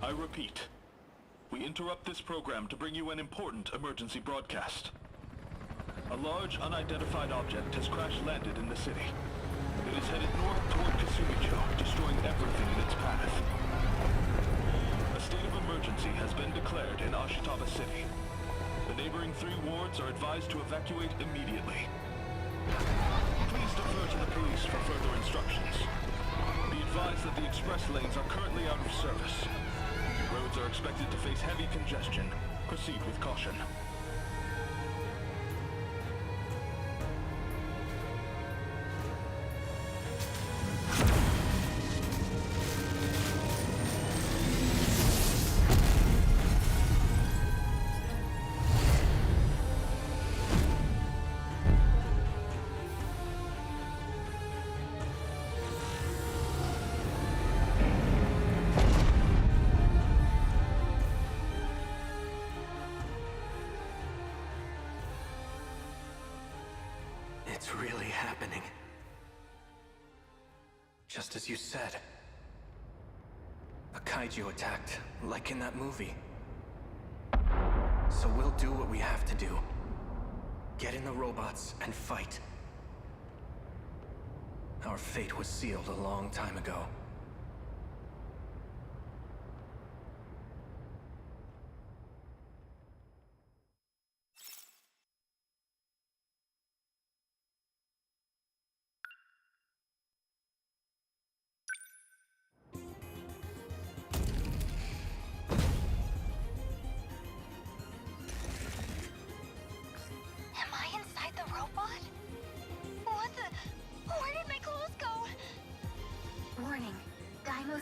I repeat, we interrupt this program to bring you an important emergency broadcast. A large unidentified object has crash-landed in the city. It is headed north toward Kasumicho, destroying everything in its path. A state of emergency has been declared in Ashitaba City. The neighboring 3 wards are advised to evacuate immediately. Please defer to the police for further instructions. Be advised that the express lanes are currently out of service. Roads are expected to face heavy congestion. Proceed with caution. It's really happening. Just as you said. A kaiju attacked, like in that movie. So we'll do what we have to do. Get in the robots and fight. Our fate was sealed a long time ago.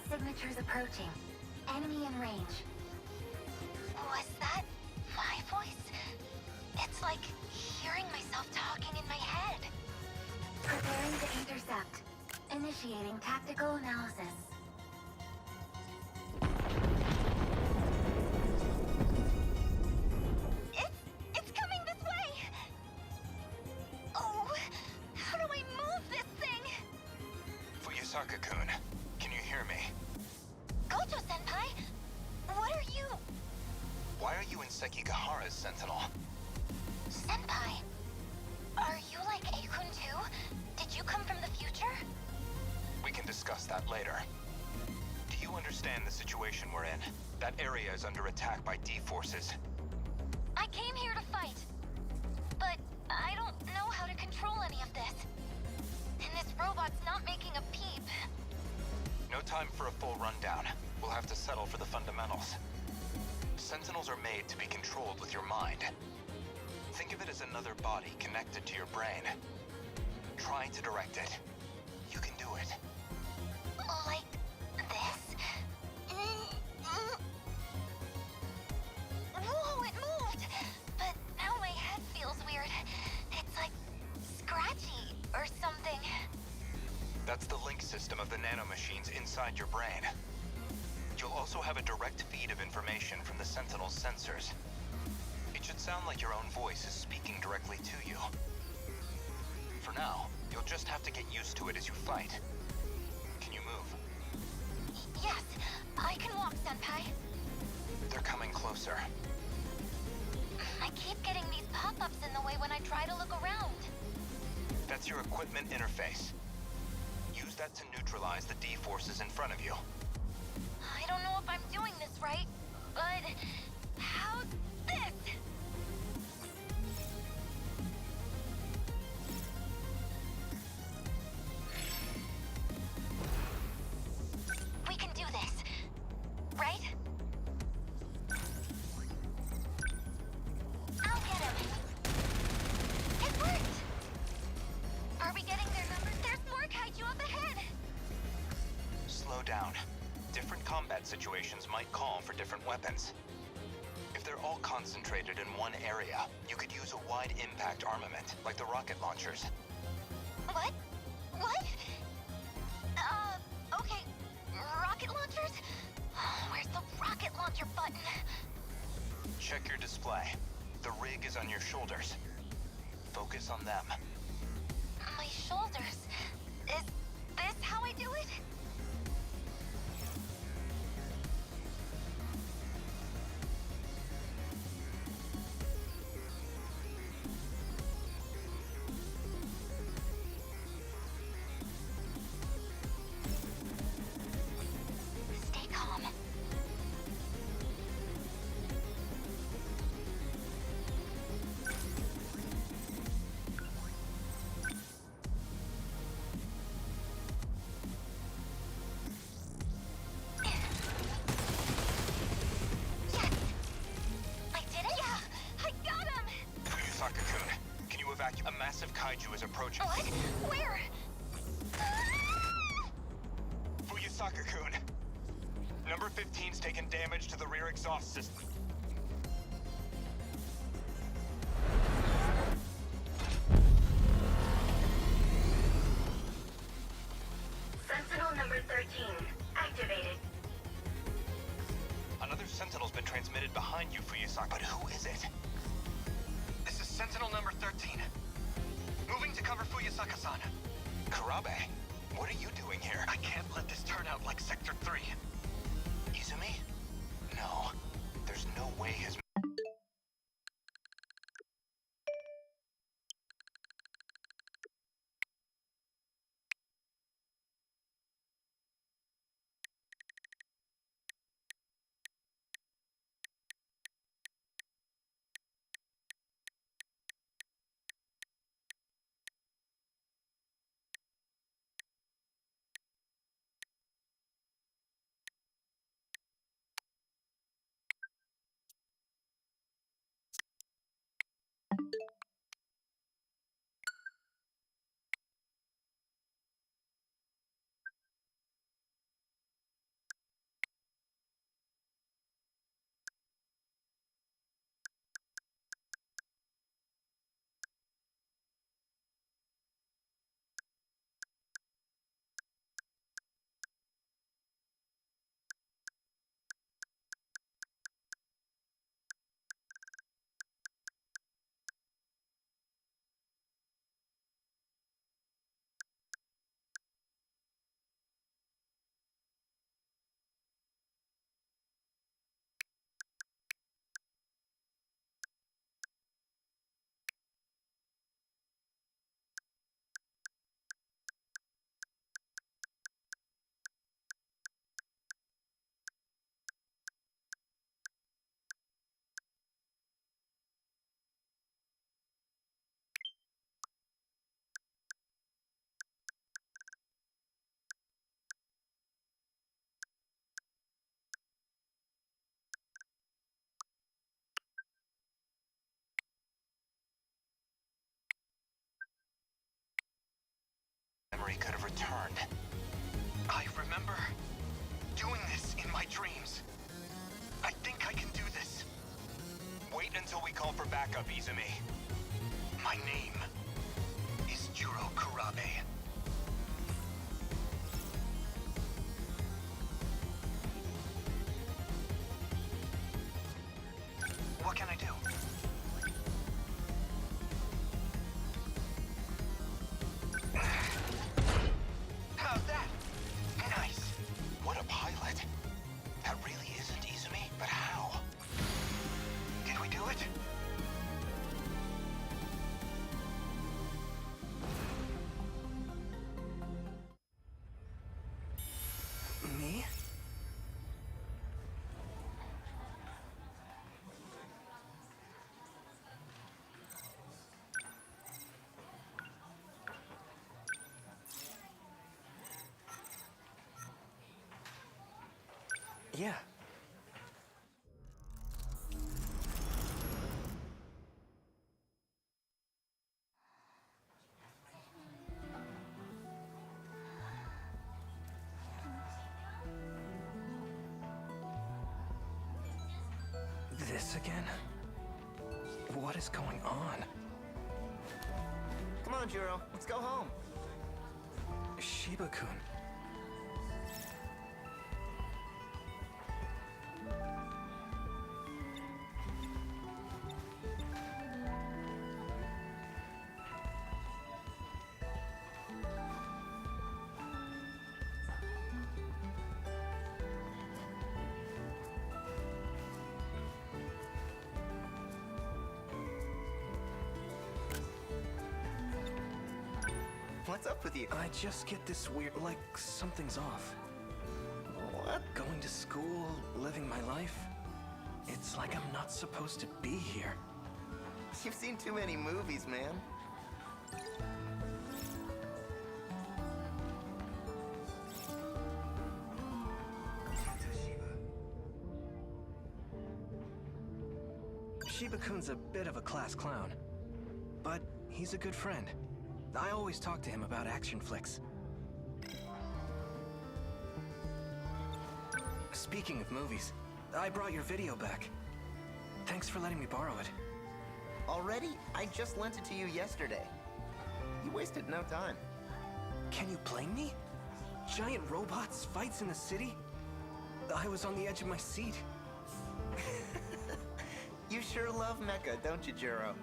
Signatures approaching. Enemy in range. Was that my voice? It's like hearing myself talking in my head. Preparing to intercept. Initiating tactical analysis. It's coming this way! Oh, how do I move this thing? Fuyusaka-kun, can you hear me? Gojo-senpai, what are you? Why are you in Sekigahara's Sentinel? Senpai, are you like Akun too? Did you come from the future? We can discuss that later. Do you understand the situation we're in? That area is under attack by D-forces. I came here to fight, but I don't know how to control any of this. And this robot's not making a peep. No time for a full rundown. We'll have to settle for the fundamentals. Sentinels are made to be controlled with your mind. Think of it as another body connected to your brain. Try to direct it. You can do it. Like this? Whoa, it moved! But now my head feels weird. It's like scratchy or something. That's the link system of the nanomachines inside your brain. You'll also have a direct feed of information from the Sentinel's sensors. It should sound like your own voice is speaking directly to you. For now, you'll just have to get used to it as you fight. Can you move? Yes, I can walk, Senpai. They're coming closer. I keep getting these pop-ups in the way when I try to look around. That's your equipment interface. Use that to neutralize the D-forces in front of you. I don't know if I'm doing this right, but how's this? We can do this, right? I'll get him. It worked! Are we getting their numbers? There's more kaiju up ahead! Slow down. Different combat situations might call for different weapons. If they're all concentrated in one area, you could use a wide impact armament, like the rocket launchers. What? What? Okay. Rocket launchers? Where's the rocket launcher button? Check your display. The rig is on your shoulders. Focus on them. My shoulders. Is this how I do it? kaiju is approaching. What? Where? Fuyusaka-kun. Number 15's taken damage to the rear exhaust system. Sentinel number 13, activated. Another Sentinel's been transmitted behind you, Fuyusaka. But who is it? This is Sentinel number 13. Moving to cover Fuyusaka-san. Kurabe, what are you doing here? I can't let this turn out like Sector 3. Izumi? No. There's no way his... memory could have returned. I remember doing this in my dreams. I think I can do this. Wait until we call for backup, Izumi. My name is Juro Kurabe. What can I do? How's that? Nice. What a pilot. That really isn't Izumi, but how? Did we do it? Me? Yeah. This again? What is going on? Come on, Juro. Let's go home. Shiba-kun. What's up with you? I just get this weird, like something's off. What? Going to school, living my life. It's like I'm not supposed to be here. You've seen too many movies, man. Shiba-kun's a bit of a class clown, but he's a good friend. I always talk to him about action flicks. Speaking of movies, I brought your video back. Thanks for letting me borrow it. Already? I just lent it to you yesterday. You wasted no time. Can you blame me? Giant robots, fights in the city? I was on the edge of my seat. You sure love Mecha, don't you, Juro?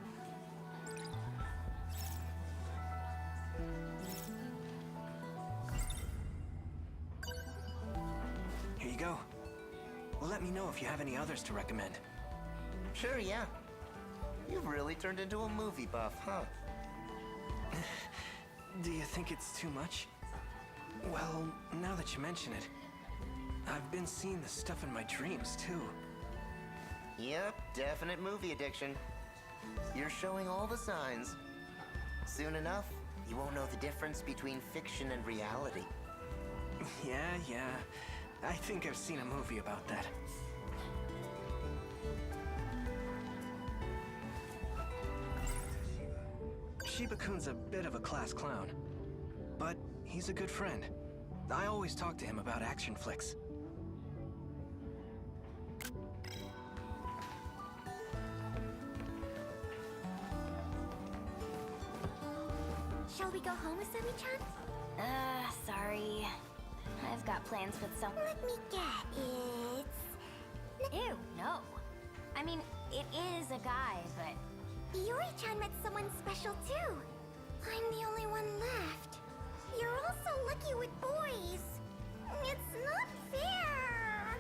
Here you go. Let me know if you have any others to recommend. Sure, yeah. You've really turned into a movie buff, huh? Do you think it's too much? Well, now that you mention it, I've been seeing the stuff in my dreams, too. Yep, definite movie addiction. You're showing all the signs. Soon enough, you won't know the difference between fiction and reality. Yeah. I think I've seen a movie about that. Shiba-kun's a bit of a class clown, but he's a good friend. I always talk to him about action flicks. Shall we go home, Asami-chan? Sorry. I've got plans with some... Let me get it. Ew, no. I mean, it is a guy, but... Yuri-chan met someone special too. I'm the only one left. You're all so lucky with boys. It's not fair.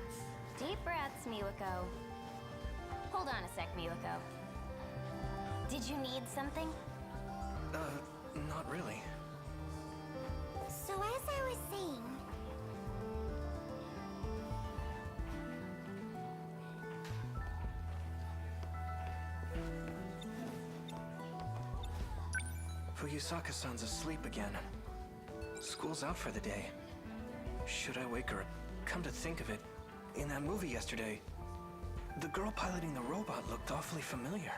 Deep breaths, Miwako. Hold on a sec, Miwako. Did you need something? Not really. So as I was saying, Fuyusaka-san's asleep again. School's out for the day. Should I wake her up? Come to think of it, in that movie yesterday, the girl piloting the robot looked awfully familiar.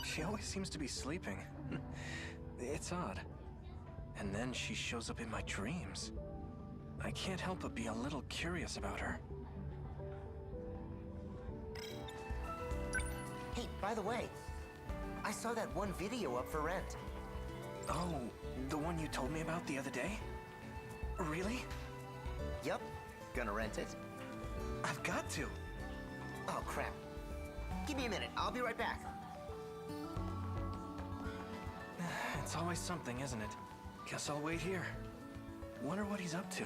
She always seems to be sleeping. It's odd. And then she shows up in my dreams. I can't help but be a little curious about her. Hey, by the way, I saw that one video up for rent. Oh, the one you told me about the other day? Really? Yup, gonna rent it. I've got to. Oh, crap. Give me a minute, I'll be right back. It's always something, isn't it? Guess I'll wait here. Wonder what he's up to.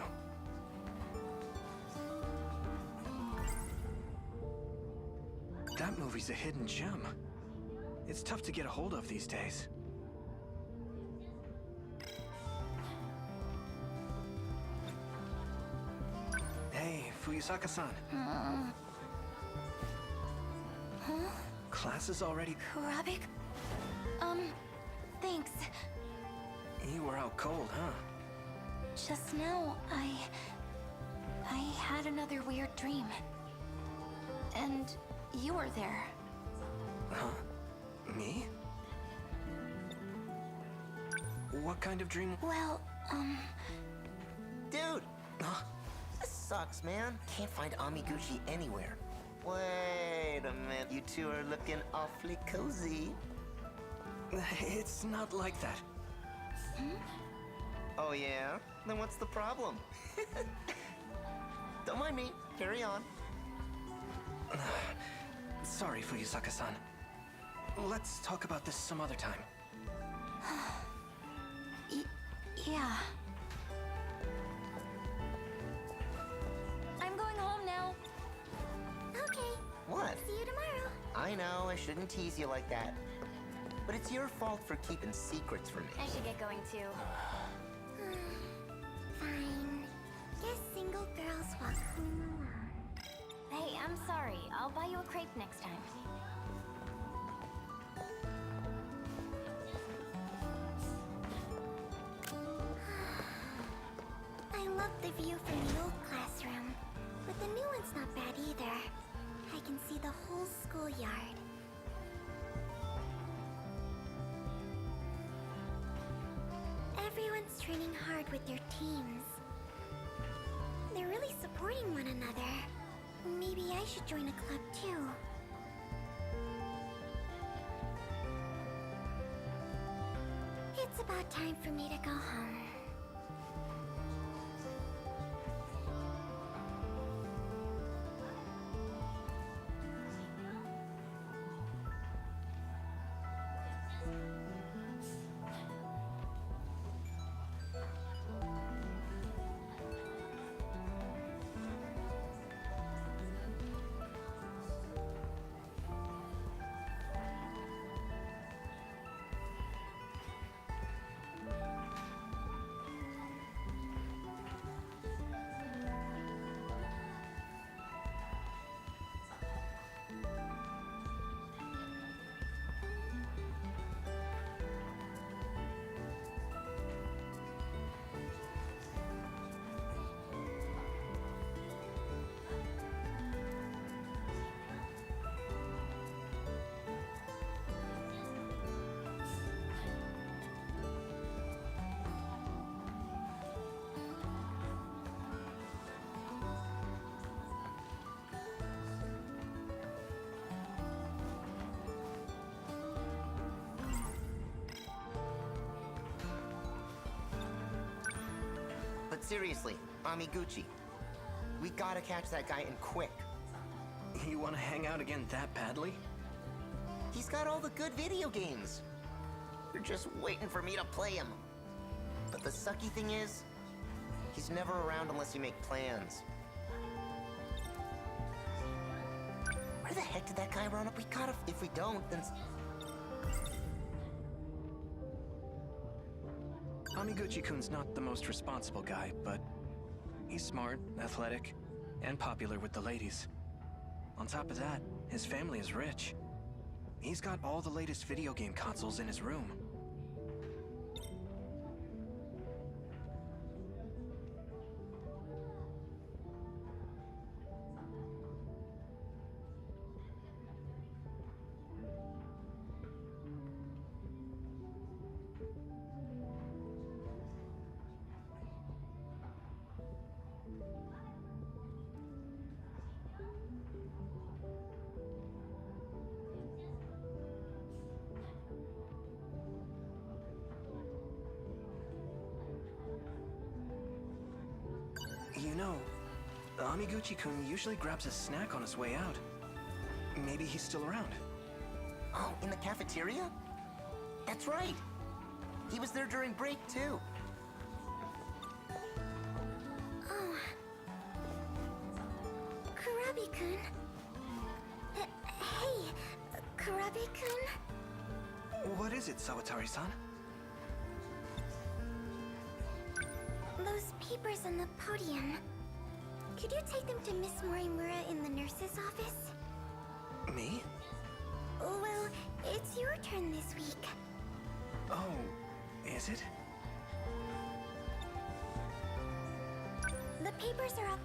That movie's a hidden gem. It's tough to get a hold of these days. Hey, Fuyusaka-san. Class is already... Kurabik? Thanks. You were out cold, huh? Just now, I had another weird dream. And you were there. Huh? Me? What kind of dream? Well, Dude, Huh? this sucks, man. Can't find Amiguchi anywhere. Wait a minute, you two are looking awfully cozy. It's not like that. Oh yeah? Then what's the problem? Don't mind me, carry on. Sorry, Fuyusaka-san. Let's talk about this some other time. Yeah. I'm going home now. okay, What? see you tomorrow. I know, I shouldn't tease you like that. But it's your fault for keeping secrets from me. I should get going too. Fine. Guess single girls walk home alone. Hey, I'm sorry. I'll buy you a crepe next time. I love the view from the old classroom, but the new one's not bad either. I can see the whole schoolyard. everyone's training hard with their teams. They're really supporting one another. Maybe I should join a club too. It's about time for me to go home. But seriously, Amiguchi, we gotta catch that guy and quick. You want to hang out again that badly? He's got all the good video games. You're just waiting for me to play him. But the sucky thing is, he's never around unless you make plans. Where the heck did that guy run up? We gotta, if we don't, then... Amiguchi-kun's not the most responsible guy, but he's smart, athletic, and popular with the ladies. On top of that, his family is rich. He's got all the latest video game consoles in his room. You know, Amiguchi-kun usually grabs a snack on his way out. Maybe he's still around. Oh, in the cafeteria? That's right. He was there during break, too. Oh. Kurabe-kun? Hey, Kurabe-kun? What is it, Sawatari-san? Those papers on the podium. Could you take them to Miss Morimura in the nurse's office? Me? Well, it's your turn this week. Oh, is it? The papers are up.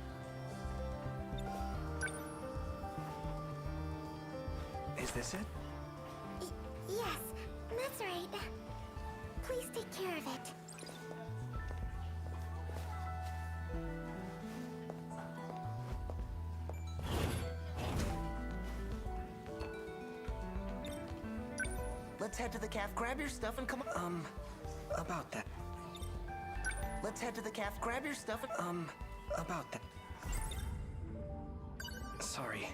Is this it? Yes, that's right. Please take care of it. Let's head to the caf, grab your stuff, and come on. About that. Let's head to the caf, grab your stuff, and... About that. Sorry,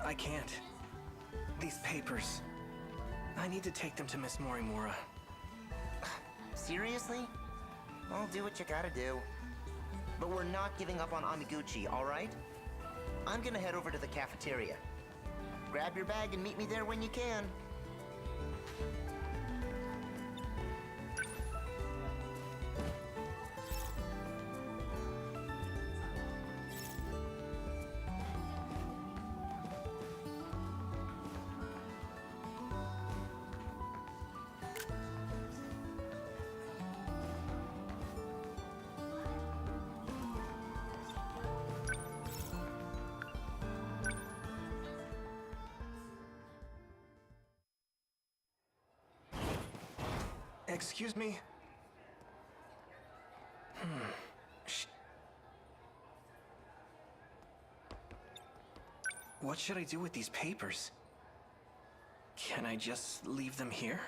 I can't. These papers. I need to take them to Miss Morimura. Seriously? I'll do what you gotta do. But we're not giving up on Amiguchi, all right? I'm gonna head over to the cafeteria. Grab your bag and meet me there when you can. Excuse me? What should I do with these papers? Can I just leave them here?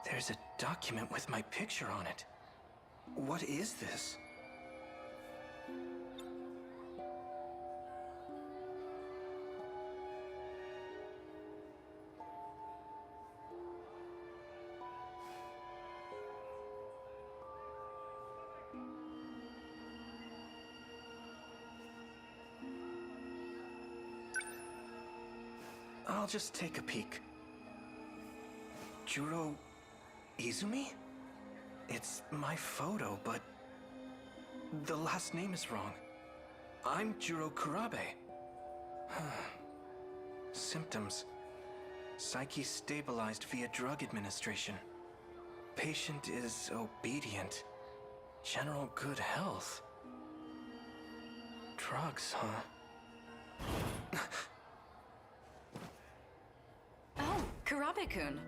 There's a document with my picture on it. What is this? I'll just take a peek. Juro Izumi? It's my photo, but the last name is wrong. I'm Juro Kurabe. Symptoms. Psyche stabilized via drug administration. Patient is obedient. General good health. Drugs, huh? Oh, Kurabe-kun.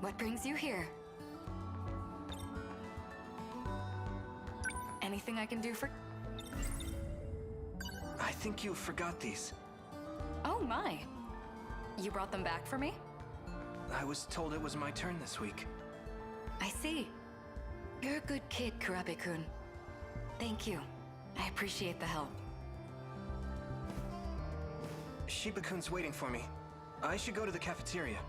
What brings you here? Anything I can do for... I think you forgot these. Oh my. You brought them back for me? I was told it was my turn this week. I see. You're a good kid, Kurabe-kun. Thank you. I appreciate the help. Shiba-kun's waiting for me. I should go to the cafeteria.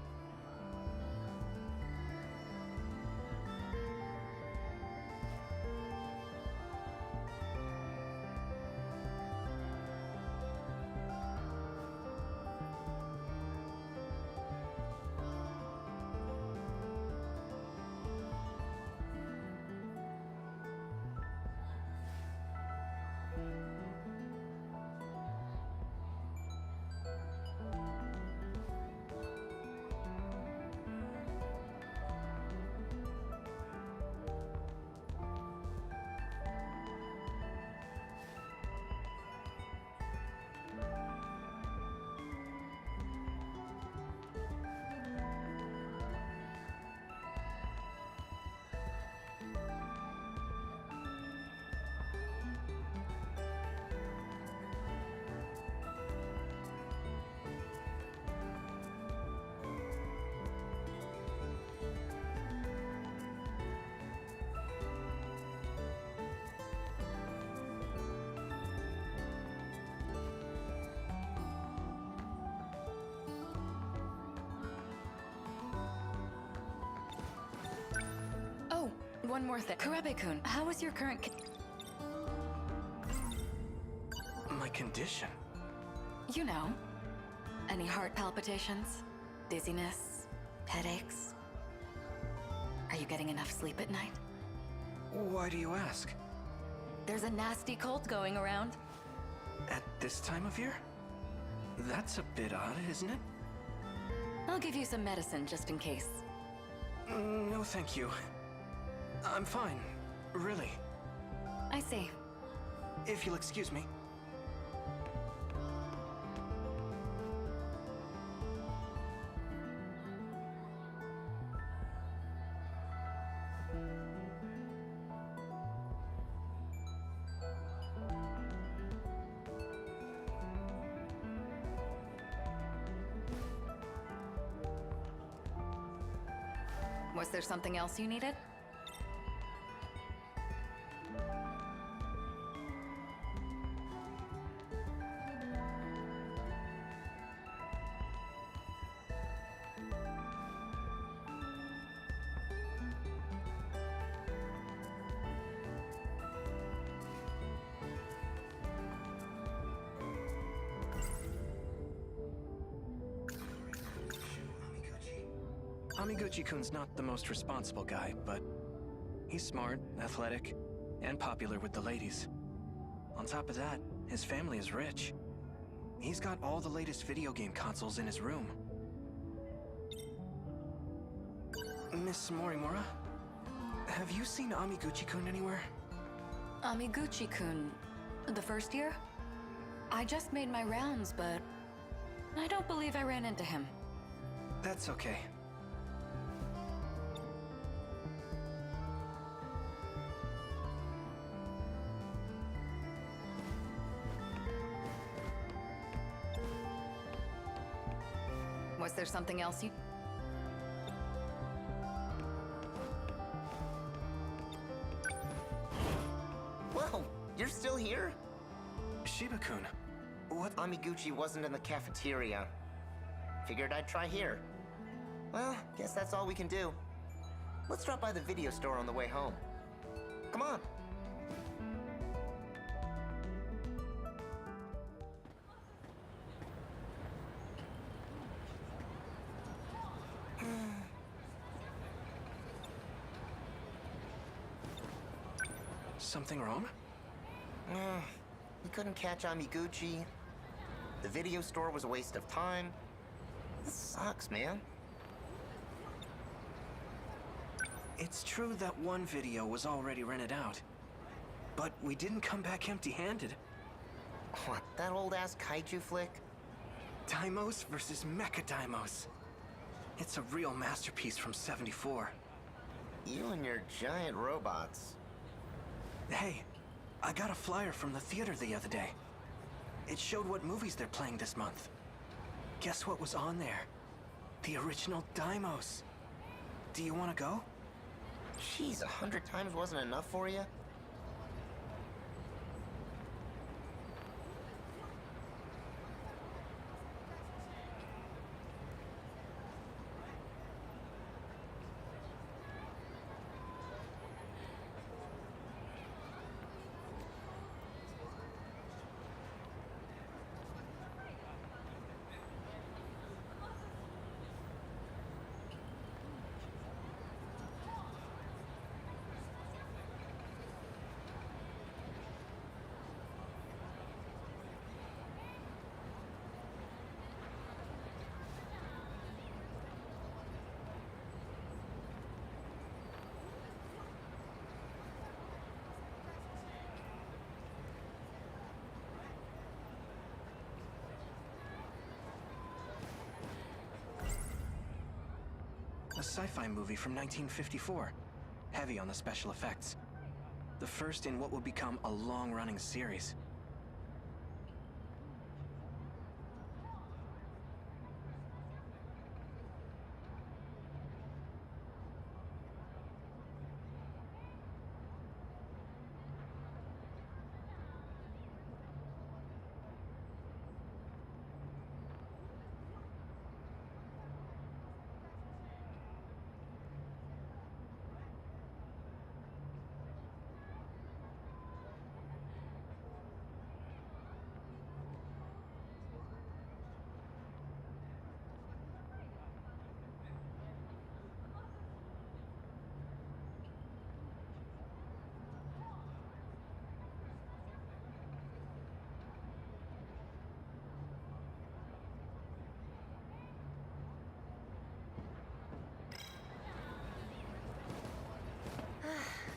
Oh, one more thing. Kurabe-kun, how is your current... My condition? You know. Any heart palpitations? Dizziness? Headaches? Are you getting enough sleep at night? Why do you ask? There's a nasty cold going around. At this time of year? That's a bit odd, isn't it? I'll give you some medicine just in case. No, thank you. I'm fine. Really. I see. If you'll excuse me. Was there something else you needed? Amiguchi-kun's not the most responsible guy, but he's smart, athletic, and popular with the ladies. On top of that, his family is rich. He's got all the latest video game consoles in his room. Miss Morimura, have you seen Amiguchi-kun anywhere? Amiguchi-kun, the first year? I just made my rounds, but I don't believe I ran into him. That's okay. Was there something else you... Whoa, you're still here? Shiba-kun, what? Amiguchi wasn't in the cafeteria. Figured I'd try here. Well, guess that's all we can do. Let's drop by the video store on the way home. Come on. Something wrong? We couldn't catch Amiguchi. The video store was a waste of time. This sucks, man. It's true that one video was already rented out. But we didn't come back empty-handed. What, that old-ass kaiju flick? Daimos versus Mecha Daimos. It's a real masterpiece from '74. You and your giant robots. Hey, I got a flyer from the theater the other day. It showed what movies they're playing this month. Guess what was on there? The original Dimos. Do you want to go? Jeez, 100 times wasn't enough for you? A sci-fi movie from 1954. Heavy on the special effects. The first in what would become a long-running series.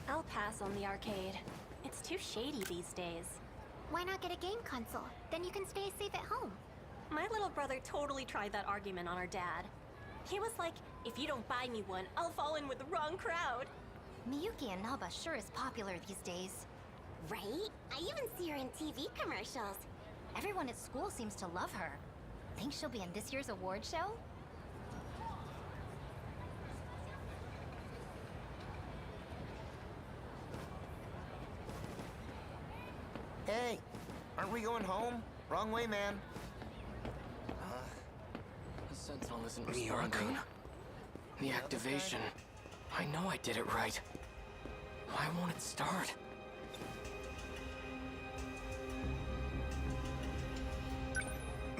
I'll pass on the arcade. It's too shady these days. Why not get a game console? Then you can stay safe at home. My little brother totally tried that argument on our dad. He was like, if you don't buy me one, I'll fall in with the wrong crowd. Miyuki and Naba sure is popular these days. Right? I even see her in TV commercials. Everyone at school seems to love her. Think she'll be in this year's award show? Hey, aren't we going home? Wrong way, man. The Sentinel isn't Miura-kun? responding. The activation. I know I did it right. Why won't it start?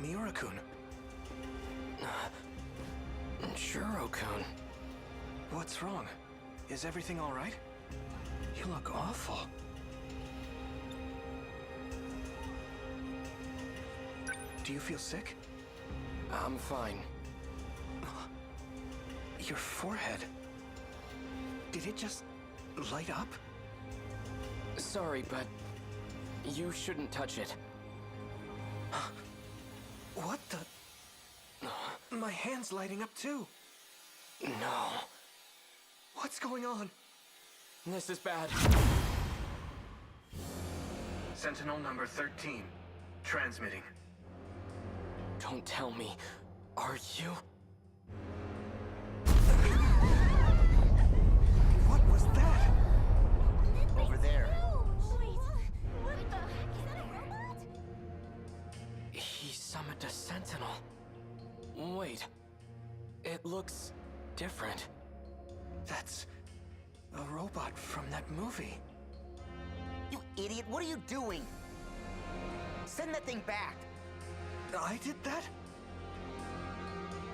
Miura-kun, Shuro-kun. what's wrong? Is everything all right? You look awful. Do you feel sick? I'm fine. Your forehead. Did it just light up? Sorry, but you shouldn't touch it. What the? My hand's lighting up too. No. What's going on? This is bad. Sentinel number 13. Transmitting. Don't tell me. Are you? What was that? Over there. Wait, what the heck? Is that a robot? He summoned a Sentinel. Wait. It looks different. That's a robot from that movie. You idiot, what are you doing? Send that thing back. I did that?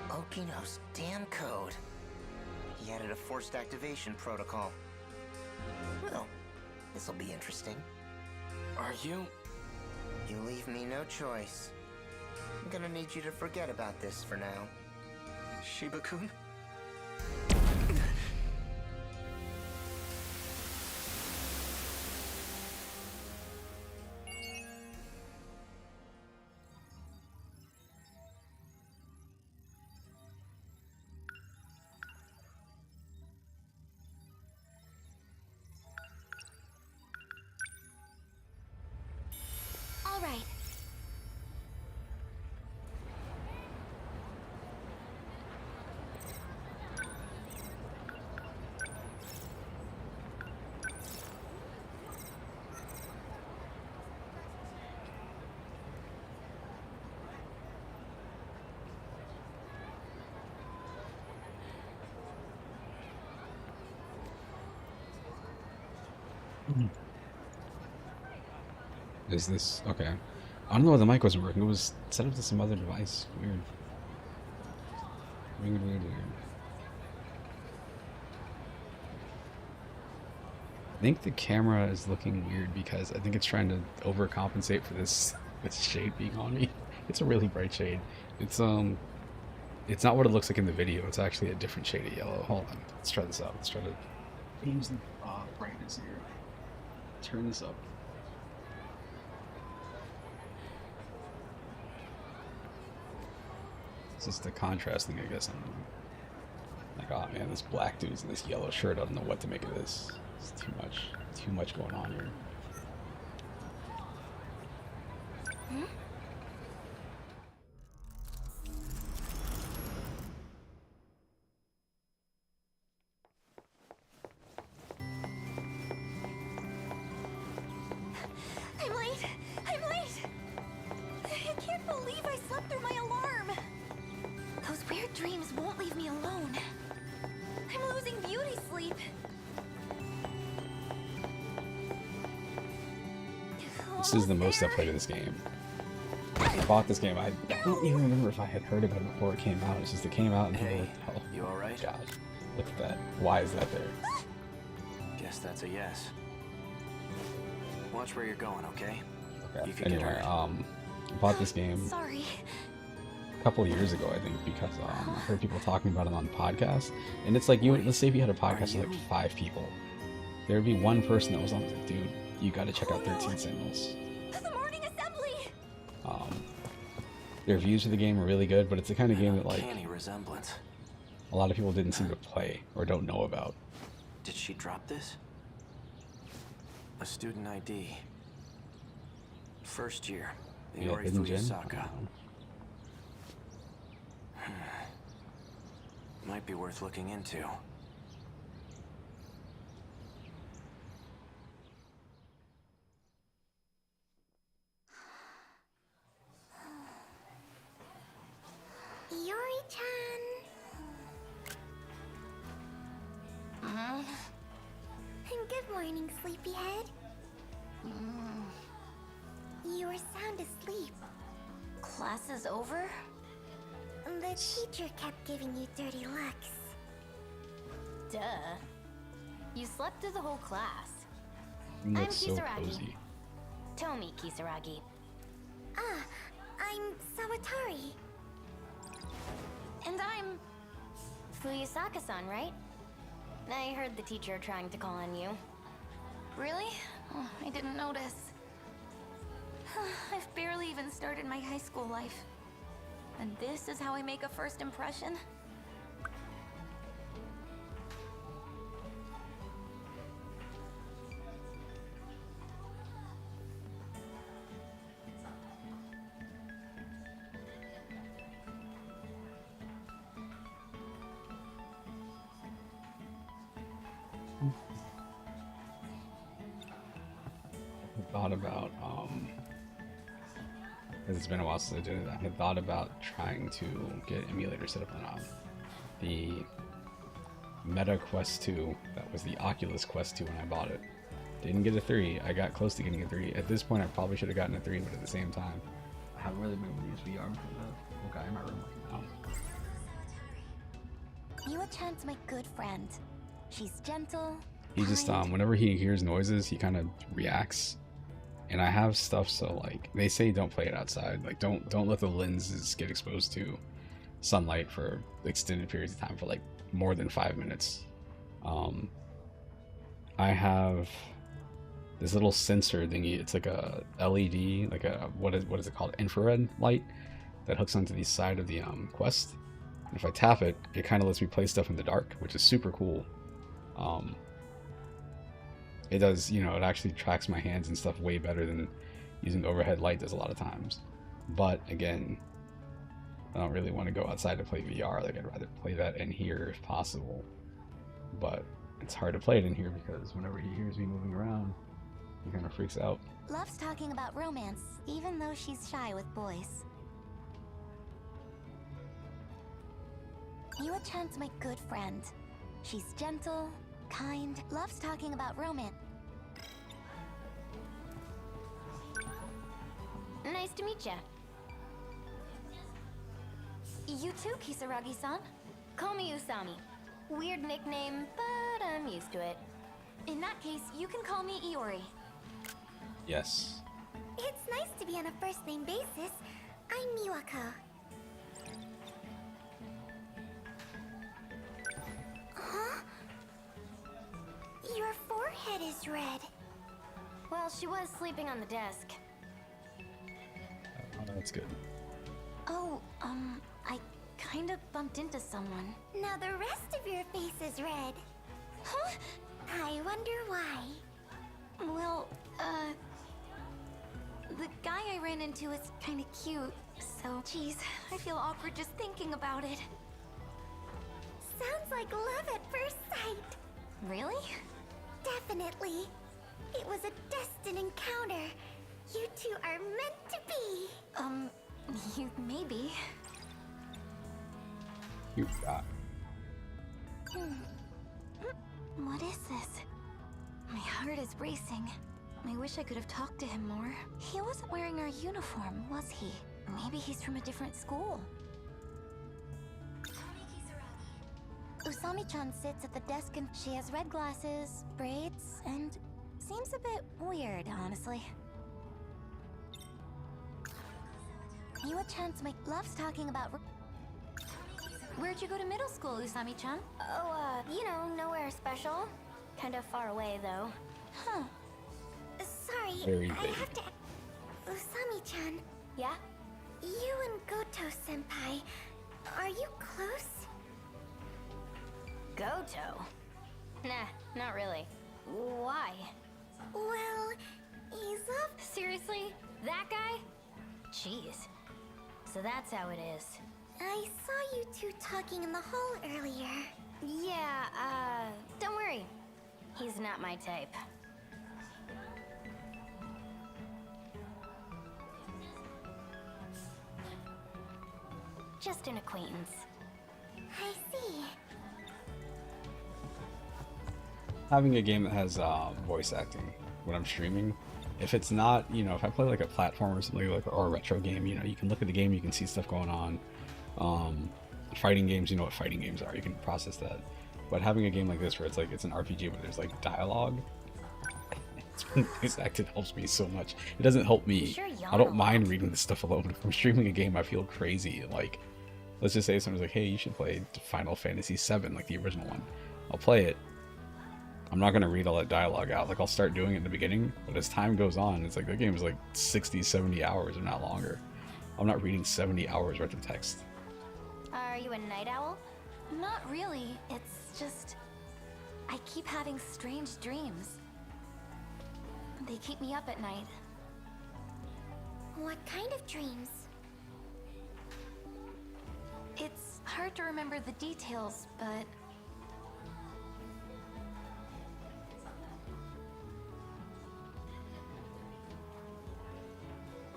Okino's damn code. He added a forced activation protocol. Well, this'll be interesting. Are you? You leave me no choice. I'm gonna need you to forget about this for now. Shiba-kun? Is this okay? I don't know why the mic wasn't working. It was set up to some other device. Weird. Weird. I think the camera is looking weird because I think it's trying to overcompensate for this shade being on me. It's a really bright shade. It's not what it looks like in the video. It's actually a different shade of yellow. Hold on. Let's try this out. Let's try to change the brightness here. Turn this up. It's just the contrast thing, I guess. Like, oh man, this black dude's in this yellow shirt. I don't know what to make of this. It's too much going on here. I'm late! I can't believe I slept through my alarm! Those weird dreams won't leave me alone. I'm losing beauty sleep. This is the most I played of this game. I bought this game. I don't even remember if I had heard about it before it came out. It's just it came out and Hey, oh, you alright? God, look at that. Why is that there? Guess that's a yes. Watch where you're going, okay? Okay. You could get Anyway, hurt. I bought this game Sorry. a couple of years ago, I think, because I heard people talking about it on podcasts. And it's like, let's say if you had a podcast with like 5 people, there would be one person that was on it, like, dude, you got to check out 13 Signals. The morning assembly! Their reviews of the game are really good, but it's the kind of game that like Uncanny resemblance. a lot of people didn't seem to play or don't know about. Did she drop this? A student ID. First year. Yeah, Yori hidden gem. Fuyusaka. Might be worth looking into. Yuri-chan. Good morning, sleepyhead. You were sound asleep. Class is over? The teacher kept giving you dirty looks. Duh. You slept through the whole class. It I'm looks so Kisaragi. cozy. Tomi Kisaragi. Ah, I'm Sawatari. And I'm... Fuyusaka-san, right? I heard the teacher trying to call on you. Really? Oh, I didn't notice. I've barely even started my high school life. And this is how I make a first impression? Thought about because it's been a while since I did it. I had thought about trying to get an emulator set up on the Meta Quest 2. That was the Oculus Quest 2 when I bought it. Didn't get a 3. I got close to getting a 3. At this point, I probably should have gotten a 3, but at the same time, I haven't really been able to use VR for the little guy in my room right now. Yua-chan's my good friend. She's gentle. He just whenever he hears noises, he kind of reacts. And I have stuff, so like they say don't play it outside. Like don't let the lenses get exposed to sunlight for extended periods of time for like more than 5 minutes. I have this little sensor thingy. It's like a LED, like a what is it called? Infrared light that hooks onto the side of the Quest. And if I tap it, it kind of lets me play stuff in the dark, which is super cool. It does, it actually tracks my hands and stuff way better than using overhead light does a lot of times. But again, I don't really want to go outside to play VR. Like I'd rather play that in here if possible. But it's hard to play it in here because whenever he hears me moving around, he kind of freaks out. Loves talking about romance, even though she's shy with boys. Yua-chan's my good friend. She's gentle, kind, loves talking about romance. Nice to meet ya. You too, Kisaragi-san. Call me Usami. Weird nickname, but I'm used to it. In that case, you can call me Iori. Yes. It's nice to be on a first-name basis. I'm Miwako. Huh? Your forehead is red. Well, she was sleeping on the desk. Oh, that's good. Oh, I kind of bumped into someone. Now the rest of your face is red. Huh? I wonder why. Well, the guy I ran into is kind of cute, so geez, I feel awkward just thinking about it. Sounds like love at first sight. Really? Definitely. It was a destined encounter. You two are meant to be. Maybe. You got. What is this? My heart is racing. I wish I could have talked to him more. He wasn't wearing our uniform, was he? Maybe he's from a different school. Usami-chan sits at the desk and she has red glasses, braids, and seems a bit weird, honestly. Miwa-chan's loves talking about... Where'd you go to middle school, Usami-chan? Oh, nowhere special. Kind of far away, though. Huh. Sorry, Very I vague. have to... Usami-chan, Yeah? you and Goto-senpai, are you close? Goto? Nah, not really. Why? Well, he's up... Seriously? That guy? Jeez. So that's how it is. I saw you two talking in the hall earlier. Yeah, don't worry. He's not my type. Just an acquaintance. I see. Having a game that has voice acting when I'm streaming, if it's not, if I play like a platform or something like, or a retro game, you can look at the game, you can see stuff going on. Fighting games, you know what fighting games are, you can process that. But having a game like this where it's an RPG but there's like dialogue, it's when voice acted helps me so much. It doesn't help me. Sure, I don't mind reading this stuff alone. If I'm streaming a game, I feel crazy. Like, let's just say someone's like, hey, you should play Final Fantasy VII, like the original one. I'll play it. I'm not gonna read all that dialogue out. Like, I'll start doing it in the beginning, but as time goes on, it's like the game is like 60, 70 hours or not longer. I'm not reading 70 hours worth of text. Are you a night owl? Not really. It's just... I keep having strange dreams. They keep me up at night. What kind of dreams? It's hard to remember the details, but...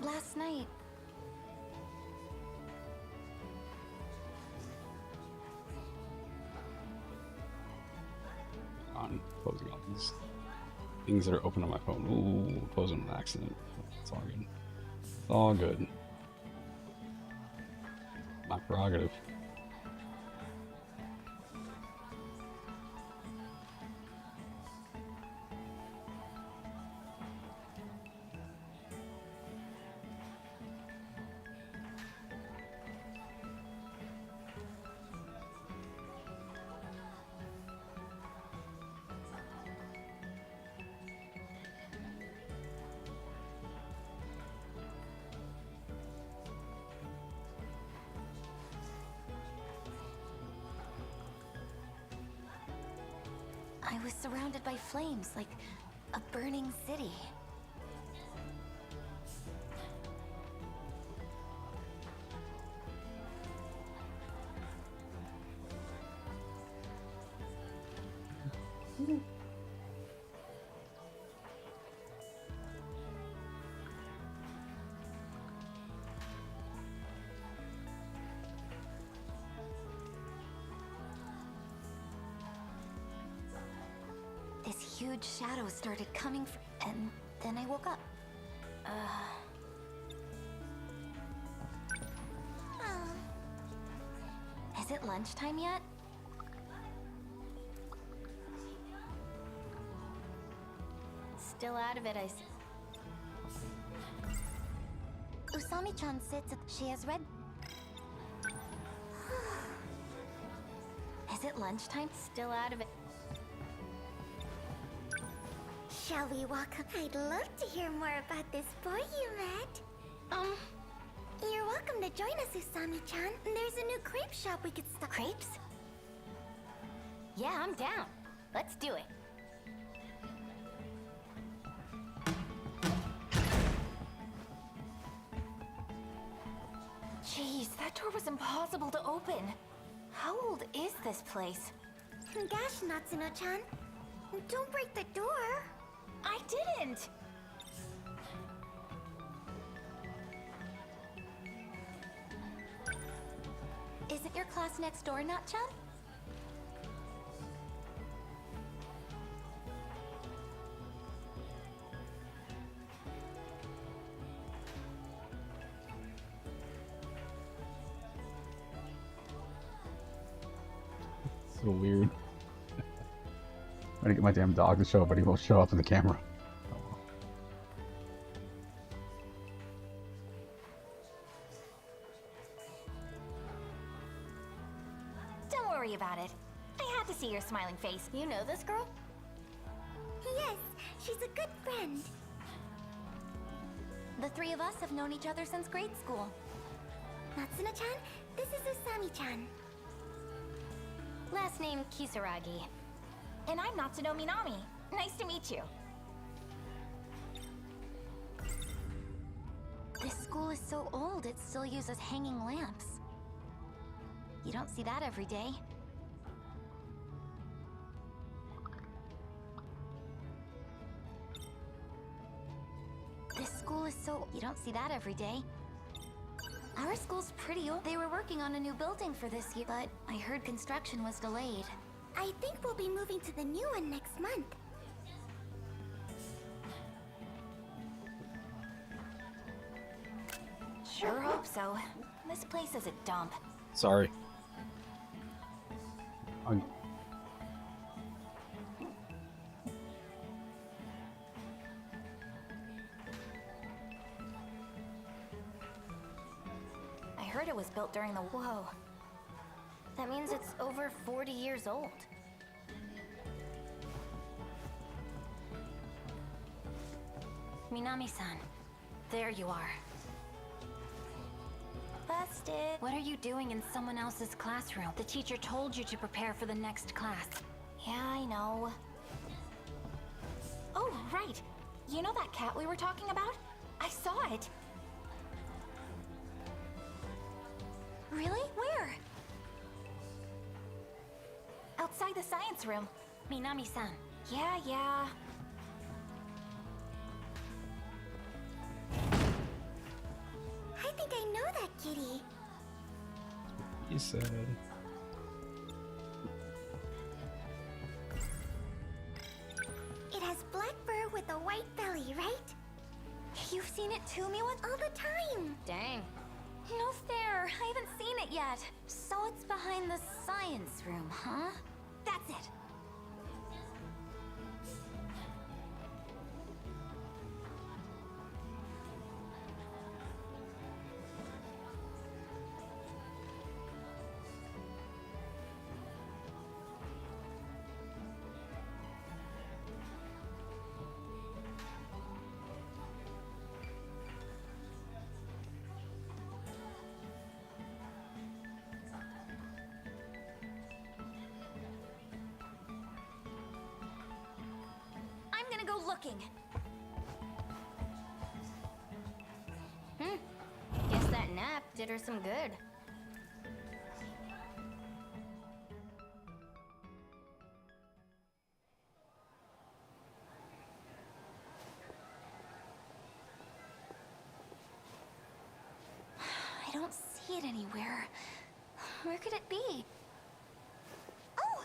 Last night... On closing all these things that are open on my phone. Ooh, closing an accident. It's all good. It's all good. My prerogative. I was surrounded by flames, like a burning city. This huge shadow started coming and then I woke up. Is it lunchtime yet? Still out of it, I see. Usami-chan sits at... She has read... Is it lunchtime? Still out of it. Shall we walk up? I'd love to hear more about this boy you met. You're welcome to join us, Usami-chan. There's a new crepe shop we could stop. Crepes? Yeah, I'm down. Let's do it. Jeez, that door was impossible to open. How old is this place? Gosh, Natsuno-chan. Don't break the door. I didn't! Isn't your class next door, Nat-chan? So weird. I'm gonna get my damn dog to show up, but he won't show up in the camera. Don't worry about it. I had to see your smiling face. You know this girl? Yes, she's a good friend. The three of us have known each other since grade school. Natsuno-chan, this is Usami-chan. Last name Kisaragi. And I'm Natsuno Minami. Nice to meet you. This school is so old, it still uses hanging lamps. You don't see that every day. This school is so... You don't see that every day. Our school's pretty old. They were working on a new building for this year, but I heard construction was delayed. I think we'll be moving to the new one next month. Sure hope so. This place is a dump. Sorry. I heard it was built during the... Whoa. That means it's over 40 years old. Minami-san, there you are. Busted. What are you doing in someone else's classroom? The teacher told you to prepare for the next class. Yeah, I know. Oh, right. You know that cat we were talking about? I saw it. Really? Where? Outside the science room. Minami-san. Yeah. I think I know that kitty. He said. It has black fur with a white belly, right? You've seen it too, Miwa? All the time. Dang. No fair. I haven't seen it yet. So it's behind the science room, huh? That's it. I'm gonna go looking. Guess that nap did her some good. I don't see it anywhere. Where could it be? Oh!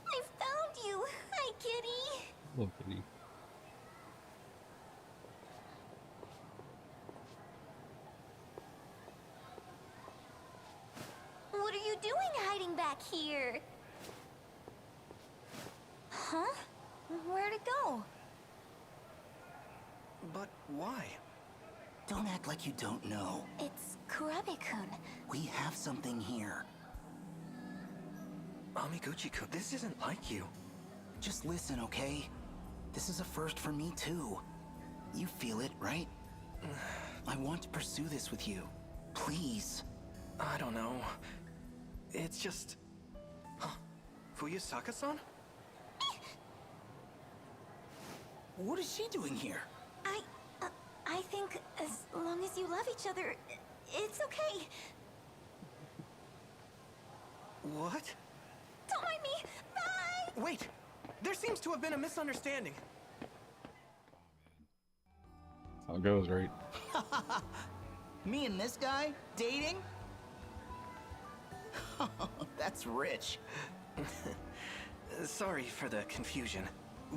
I found you! Hi, kitty! Little kitty. What are you doing hiding back here? Huh? Where'd it go? But why? Don't act like you don't know. It's Kurabe-kun. We have something here. Amiguchi-kun, this isn't like you. Just listen, okay? This is a first for me, too. You feel it, right? I want to pursue this with you. Please. I don't know. It's just... Huh. Fuyusaka-san? What is she doing here? I think as long as you love each other, it's okay. What? Don't mind me. Bye! Wait! There seems to have been a misunderstanding. How it goes, right? Me and this guy? Dating? That's rich. Sorry for the confusion.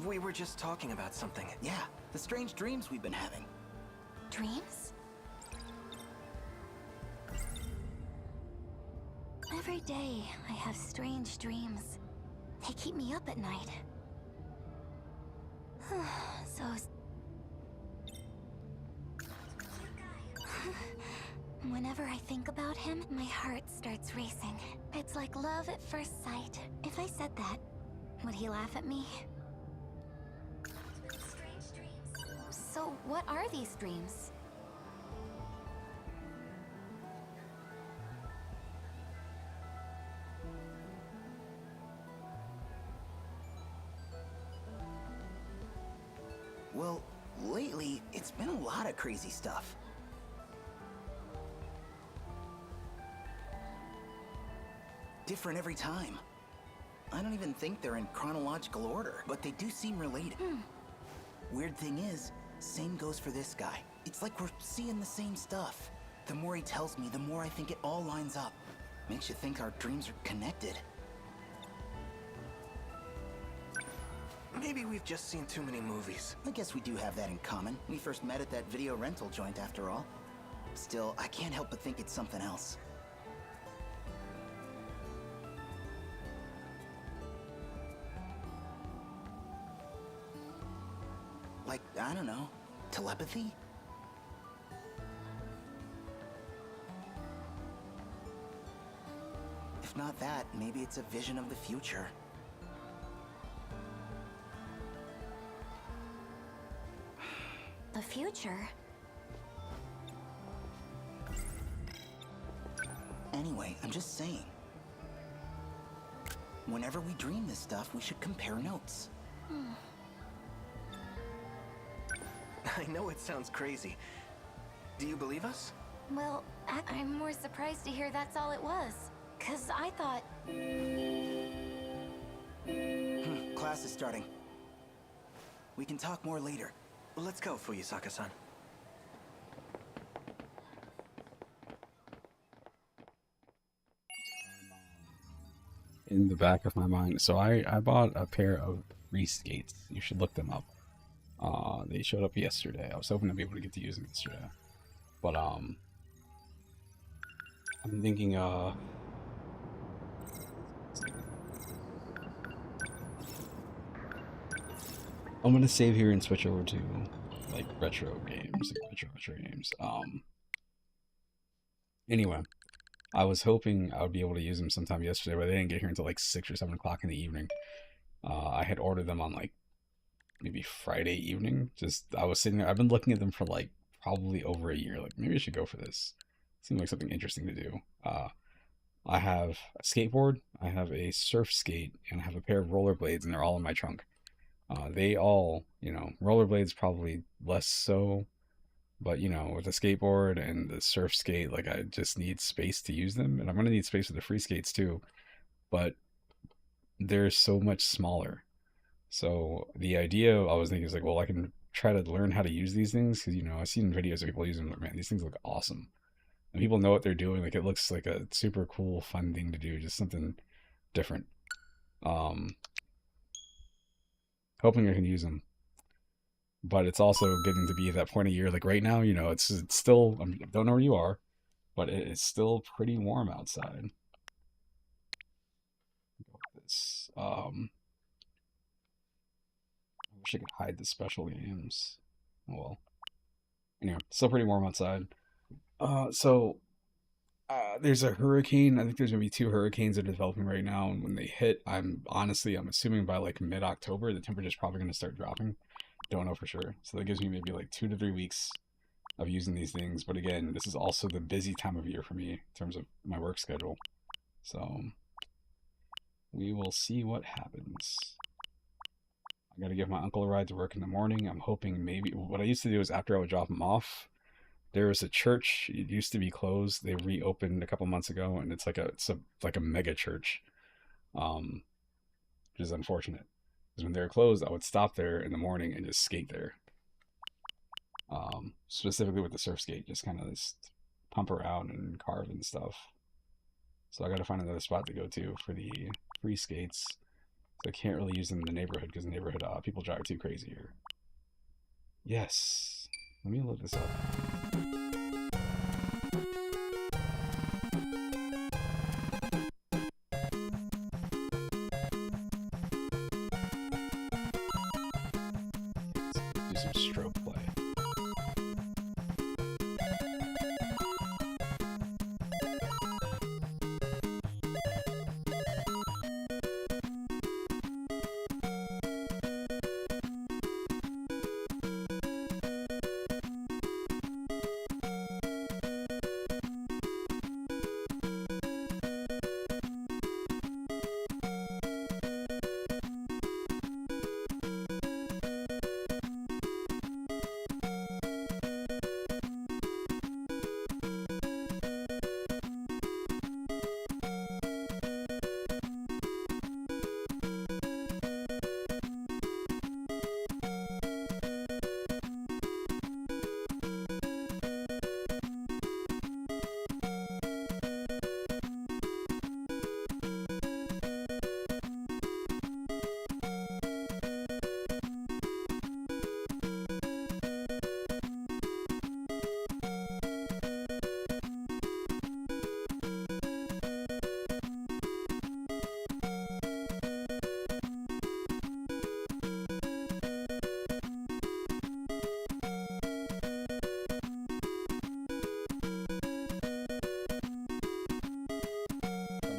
We were just talking about something. Yeah, the strange dreams we've been having. Dreams? Every day, I have strange dreams. They keep me up at night. So... Whenever I think about him, my heart starts racing. It's like love at first sight. If I said that, would he laugh at me? So what are these dreams? Well, lately, it's been a lot of crazy stuff. Different every time. I don't even think they're in chronological order, but they do seem related. Weird thing is, same goes for this guy. It's like we're seeing the same stuff. The more he tells me, the more I think it all lines up. Makes you think our dreams are connected. Maybe we've just seen too many movies. I guess we do have that in common. We first met at that video rental joint after all. Still, I can't help but think it's something else. Like, I don't know, telepathy? If not that, maybe it's a vision of the future. The future? Anyway, I'm just saying. Whenever we dream this stuff, we should compare notes. I know it sounds crazy. Do you believe us? Well, I'm more surprised to hear that's all it was. 'Cause I thought... Class is starting. We can talk more later. Let's go, Fuyusaka-san. In the back of my mind, so I bought a pair of free skates. You should look them up. They showed up yesterday. I was hoping to be able to get to use them yesterday, but I'm thinking I'm gonna save here and switch over to like retro games, like retro games. Anyway, I was hoping I would be able to use them sometime yesterday, but they didn't get here until like 6 or 7 o'clock in the evening. I had ordered them on like maybe Friday evening. I was sitting there. I've been looking at them for like probably over a year. Like maybe I should go for this. Seems like something interesting to do. I have a skateboard, I have a surf skate, and I have a pair of rollerblades, and they're all in my trunk. They all, rollerblades probably less so, but with the skateboard and the surf skate, like I just need space to use them, and I'm gonna need space for the free skates too, but they're so much smaller. So the idea I was thinking is like, well, I can try to learn how to use these things because I've seen videos of people using them. Man, these things look awesome, and people know what they're doing. Like it looks like a super cool, fun thing to do, just something different. Hoping I can use them, but it's also getting to be at that point of year. Like right now, it's still, I don't know where you are, but it's still pretty warm outside. I wish I could hide the special games. Oh well. Anyway, still pretty warm outside. There's a hurricane. I think there's gonna be 2 hurricanes that are developing right now, and when they hit, I'm assuming by like mid-October, the temperature's probably gonna start dropping. Don't know for sure. So that gives me maybe like 2 to 3 weeks of using these things. But again, this is also the busy time of year for me in terms of my work schedule. So we will see what happens. I gotta give my uncle a ride to work in the morning. I'm hoping maybe what I used to do is after I would drop him off, there was a church. It used to be closed. They reopened a couple months ago, and it's like a mega church, which is unfortunate. Because when they were closed, I would stop there in the morning and just skate there. Specifically with the surf skate, just kind of just pump around and carve and stuff. So I gotta find another spot to go to for the free skates. So I can't really use them in the neighborhood because the neighborhood people drive too crazy here. Yes. Let me load this up. Let's do some stroke play.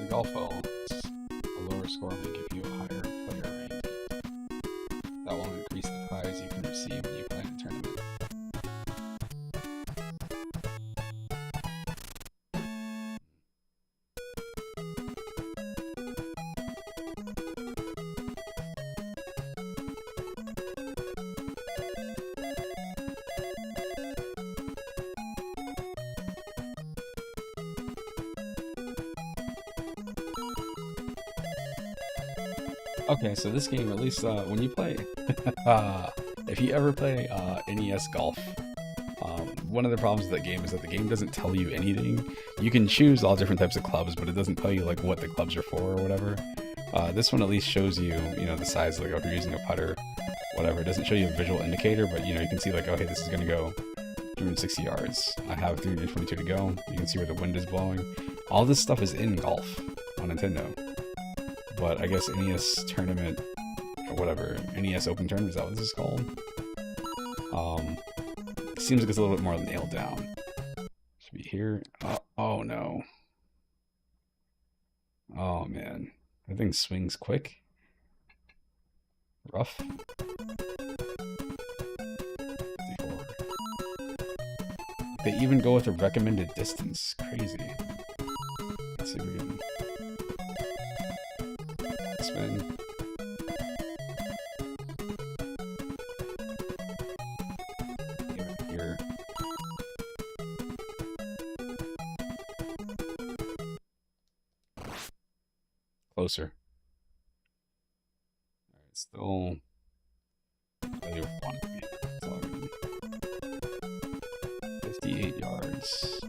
Golf ball, a lower score will give you a higher player rank. That will increase the prize you can receive when you play in a tournament. Okay, so this game, at least when you play, if you ever play NES Golf, one of the problems with that game is that the game doesn't tell you anything. You can choose all different types of clubs, but it doesn't tell you like what the clubs are for or whatever. This one at least shows you, the size, like if you're using a putter, whatever. It doesn't show you a visual indicator, but you can see like, okay, this is gonna go 360 yards. I have 322 to go. You can see where the wind is blowing. All this stuff is in Golf on Nintendo. But I guess NES Tournament, or whatever, NES Open Tournament, is that what this is called? It seems like it's a little bit more nailed down. Should be here. Oh no. Oh man. That thing swings quick. Rough. 54. They even go with a recommended distance. Crazy. Let's see if we can spin. Here. Closer. Alright, still really want to be. 58 yards.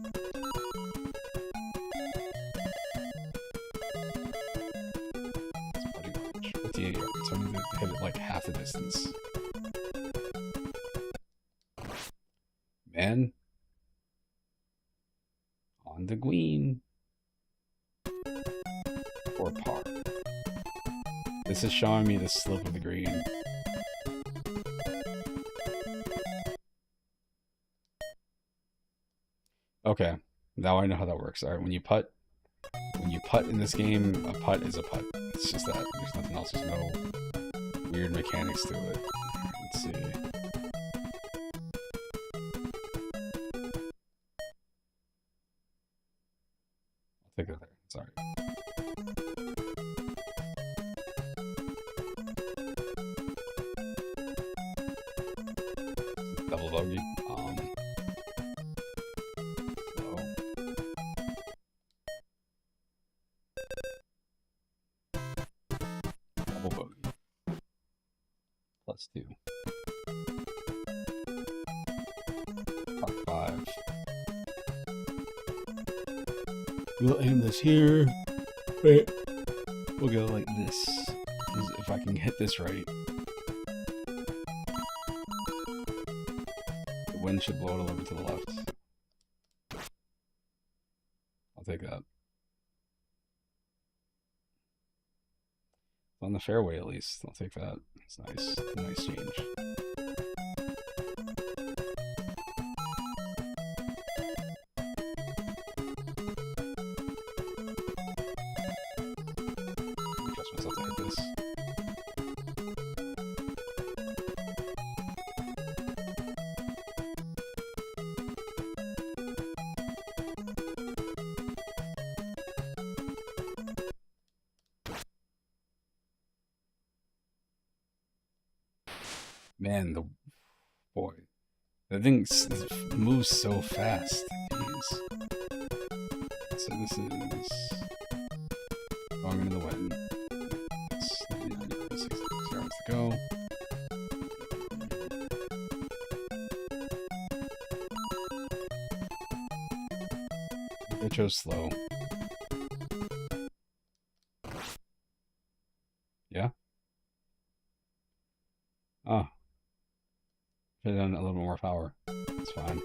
That's pretty much 58 yards. So I need to hit it like half the distance. Man. On the green. For par. This is showing me the slope of the green. Okay, now I know how that works. Alright, when you putt in this game, a putt is a putt. It's just that. There's nothing else. There's no weird mechanics to it. Let's see. I'll take it there. Sorry. Double bogey. Slow. Double bogey. +2. Par 5. We'll aim this here. Wait. We'll go like this. If I can hit this right. The wind should blow it a little bit to the left. I'll take that. On the fairway at least. I'll take that. It's nice. It's a nice change. Trust myself to hit this. Man, that thing moves so fast. Jeez. So this is going into the wind. It's 96 yards to go. I chose slow. Yeah? Oh. Should have done a little more power. It's fine.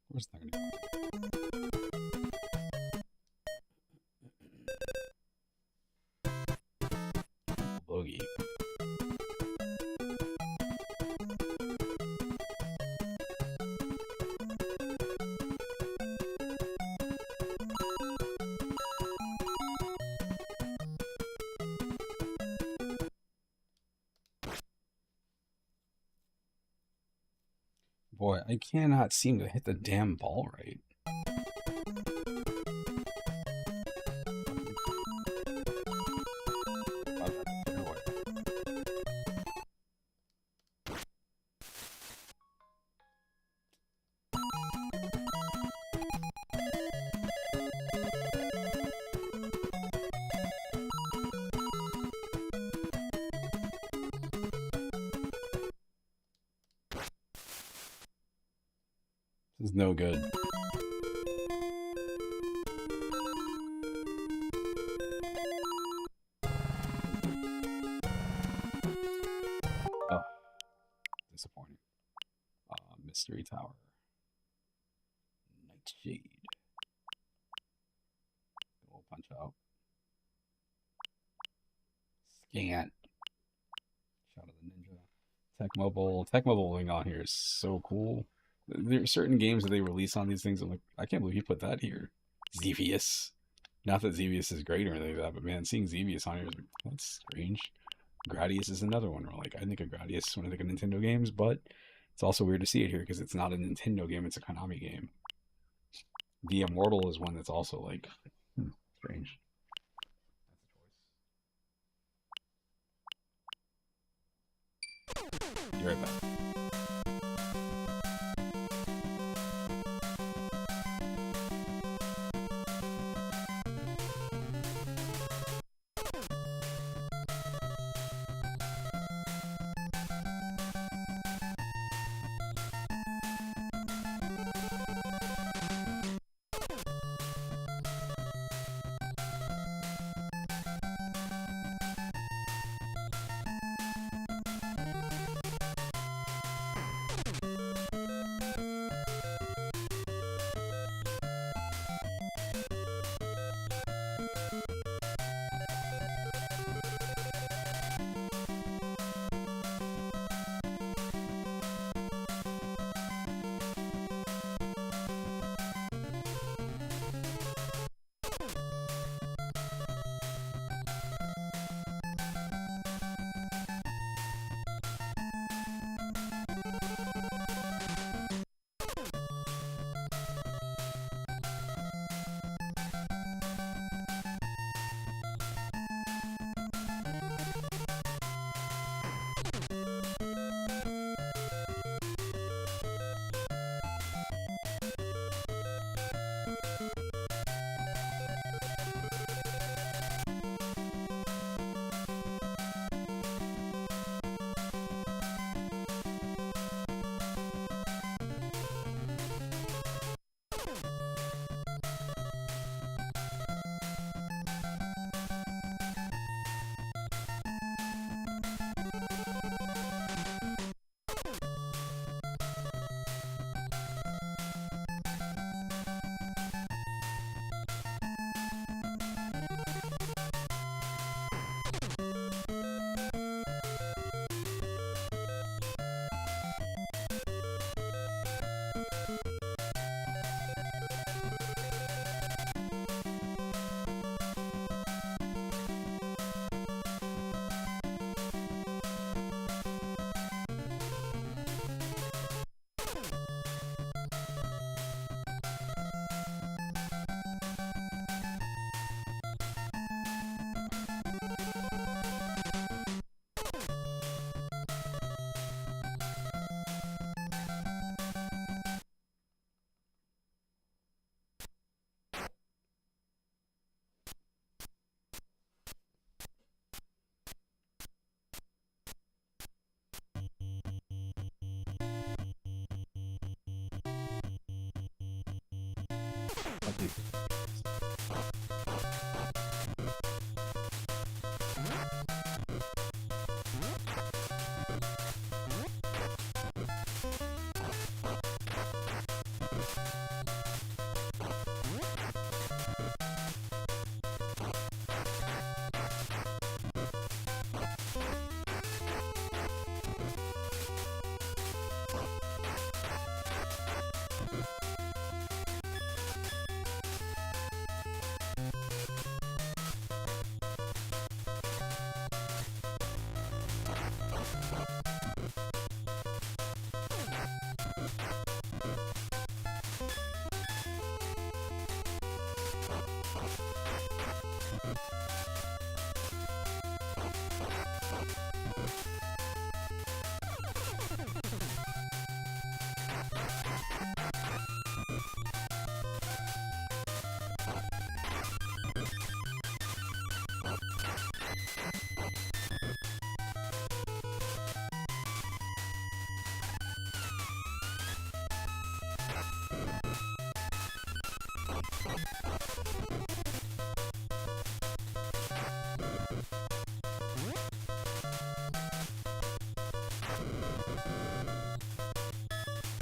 Where's that gonna go? Bogey. Boy, I cannot seem to hit the damn ball right. This is no good. Oh, disappointing. Mystery Tower. Nightshade. We'll punch out. Scant. Shot of the Ninja. Tech Mobile. Tech Mobile being on here is so cool. There are certain games that they release on these things. I'm like, I can't believe you put that here. Xevious. Not that Xevious is great or anything like that, but man, seeing Xevious on here is like, that's strange. Gradius is another one where, like, I think of Gradius when I think of Nintendo games, but it's also weird to see it here because it's not a Nintendo game, it's a Konami game. The Immortal is one that's also like, strange. Be right back. Probably.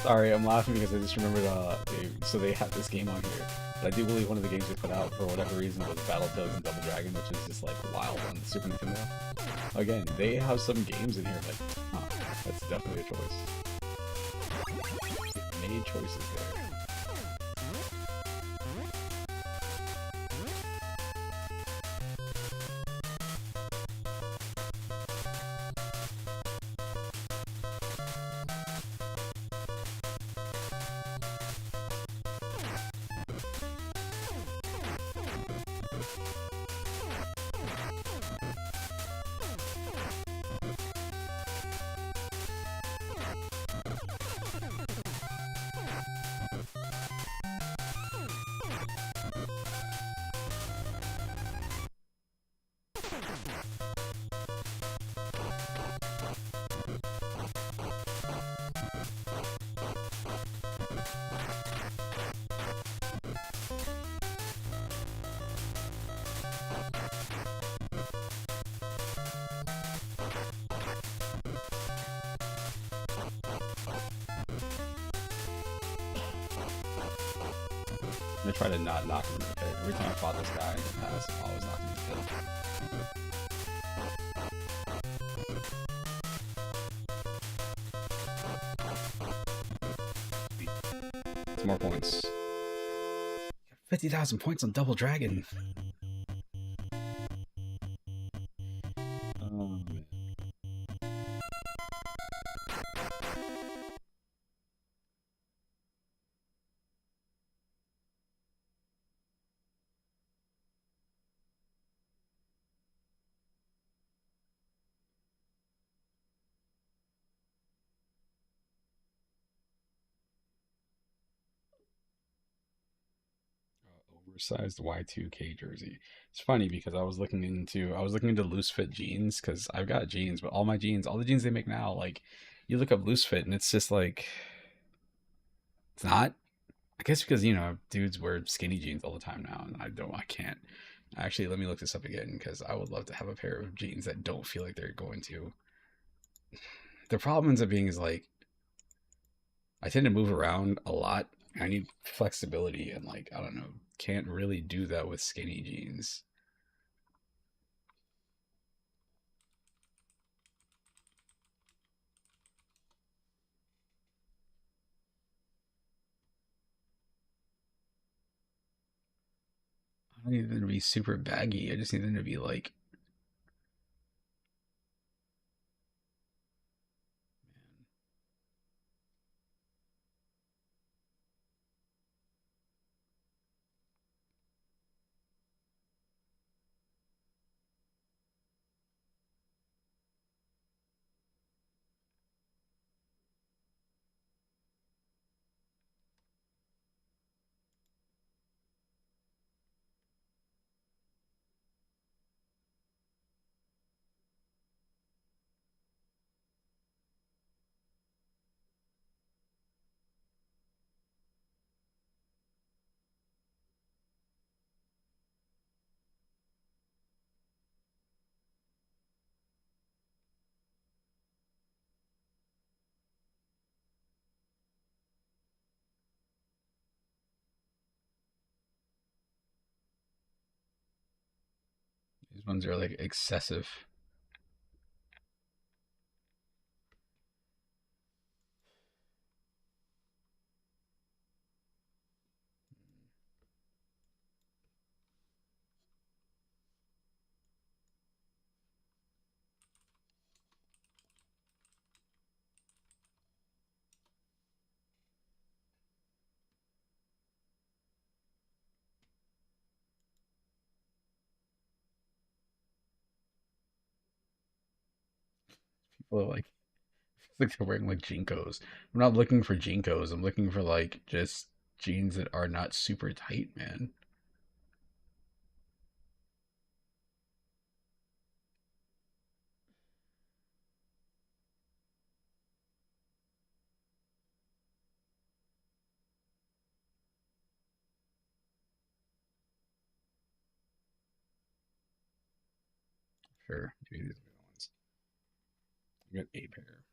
Sorry, I'm laughing because I just remembered, so they have this game on here. But I do believe one of the games they put out, for whatever reason, was Battletoads and Double Dragon, which is just, like, wild on the Super Nintendo. Again, they have some games in here, like, huh, that's definitely a choice. They've made choices there. I'm gonna try to not knock him in the pit. Every time I fought this guy in the past, I always knocked him in the pit. It's more points. 50,000 points on Double Dragon. Oh, man. Oversized Y2K jersey. It's funny because I was looking into loose fit jeans because I've got jeans, but all the jeans they make now, like you look up loose fit and it's just like it's not. I guess because dudes wear skinny jeans all the time now, and I can't. Actually, let me look this up again because I would love to have a pair of jeans that don't feel like they're going to. The problem ends up being is like I tend to move around a lot. I need flexibility and like I don't know, can't really do that with skinny jeans. I don't need them to be super baggy. I just need them to be like These ones are like excessive. People are like, it's like they're wearing like Jinkos. I'm not looking for Jinkos. I'm looking for like just jeans that are not super tight, man. Sure, maybe these are the ones. I got a pair.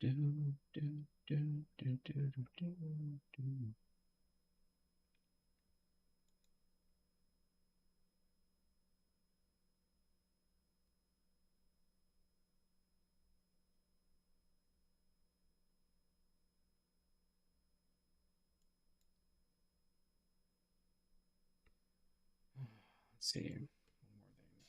Do, do, do, do, do, do, do, do. Let's see. One more thing.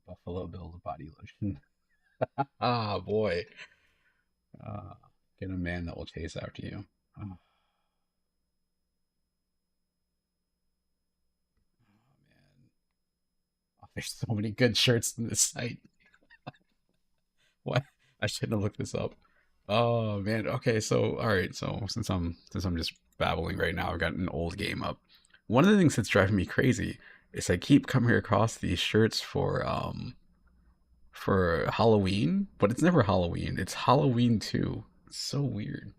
Buffalo Bills body lotion. Ah, boy. Uh, get a man that will chase after you. Oh, man. Oh, there's so many good shirts in this site. What? I shouldn't have looked this up. Oh man. Okay, so all right. So since I'm just babbling right now, I've got an old game up. One of the things that's driving me crazy is I keep coming across these shirts for Halloween, but it's never Halloween. It's Halloween 2. It's so weird.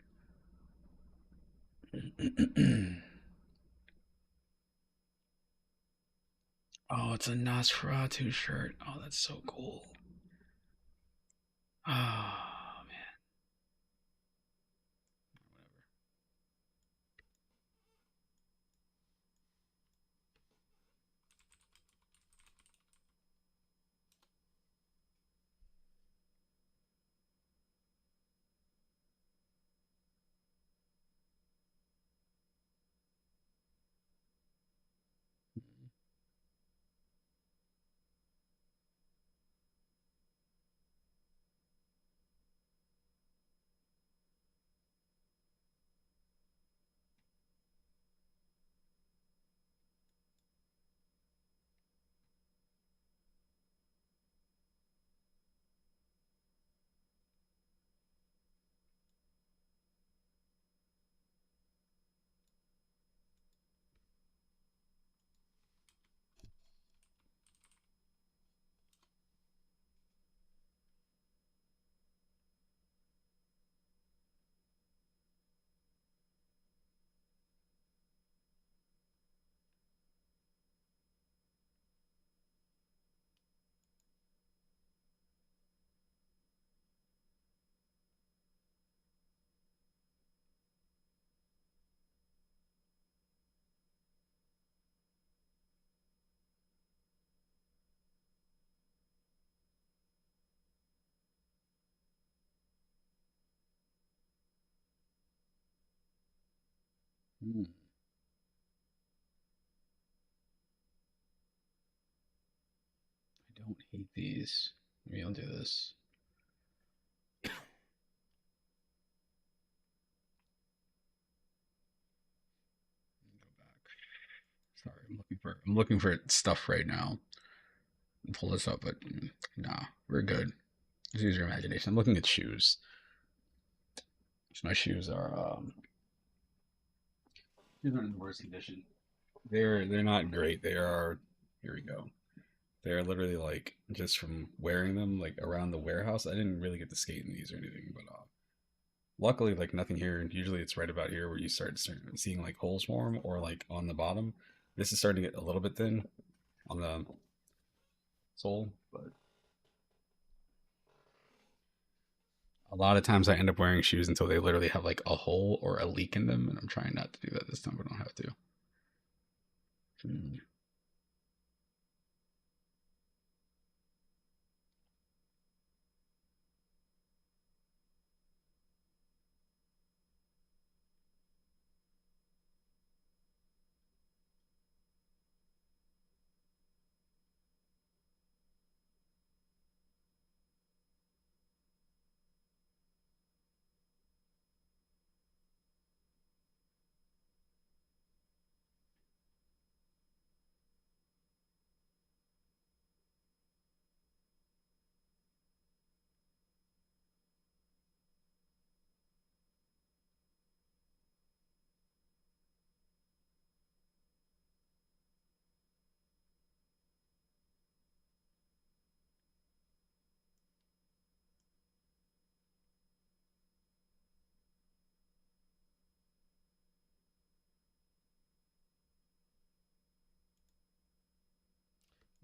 Oh, it's a Nosferatu shirt. Oh, that's so cool. Oh man. Hmm. I don't hate these. Maybe I'll do this. Go back. Sorry, I'm looking for stuff right now. I'll pull this up, but nah, we're good. Just use your imagination. I'm looking at shoes. So my shoes are these are in the worst condition. They're not great. They are, here we go. They're literally like just from wearing them like around the warehouse. I didn't really get to skate in these or anything, but luckily like nothing here. Usually it's right about here where you start seeing like holes form or like on the bottom. This is starting to get a little bit thin on the sole, but a lot of times I end up wearing shoes until they literally have like a hole or a leak in them, and I'm trying not to do that this time, but I don't have to. Hmm.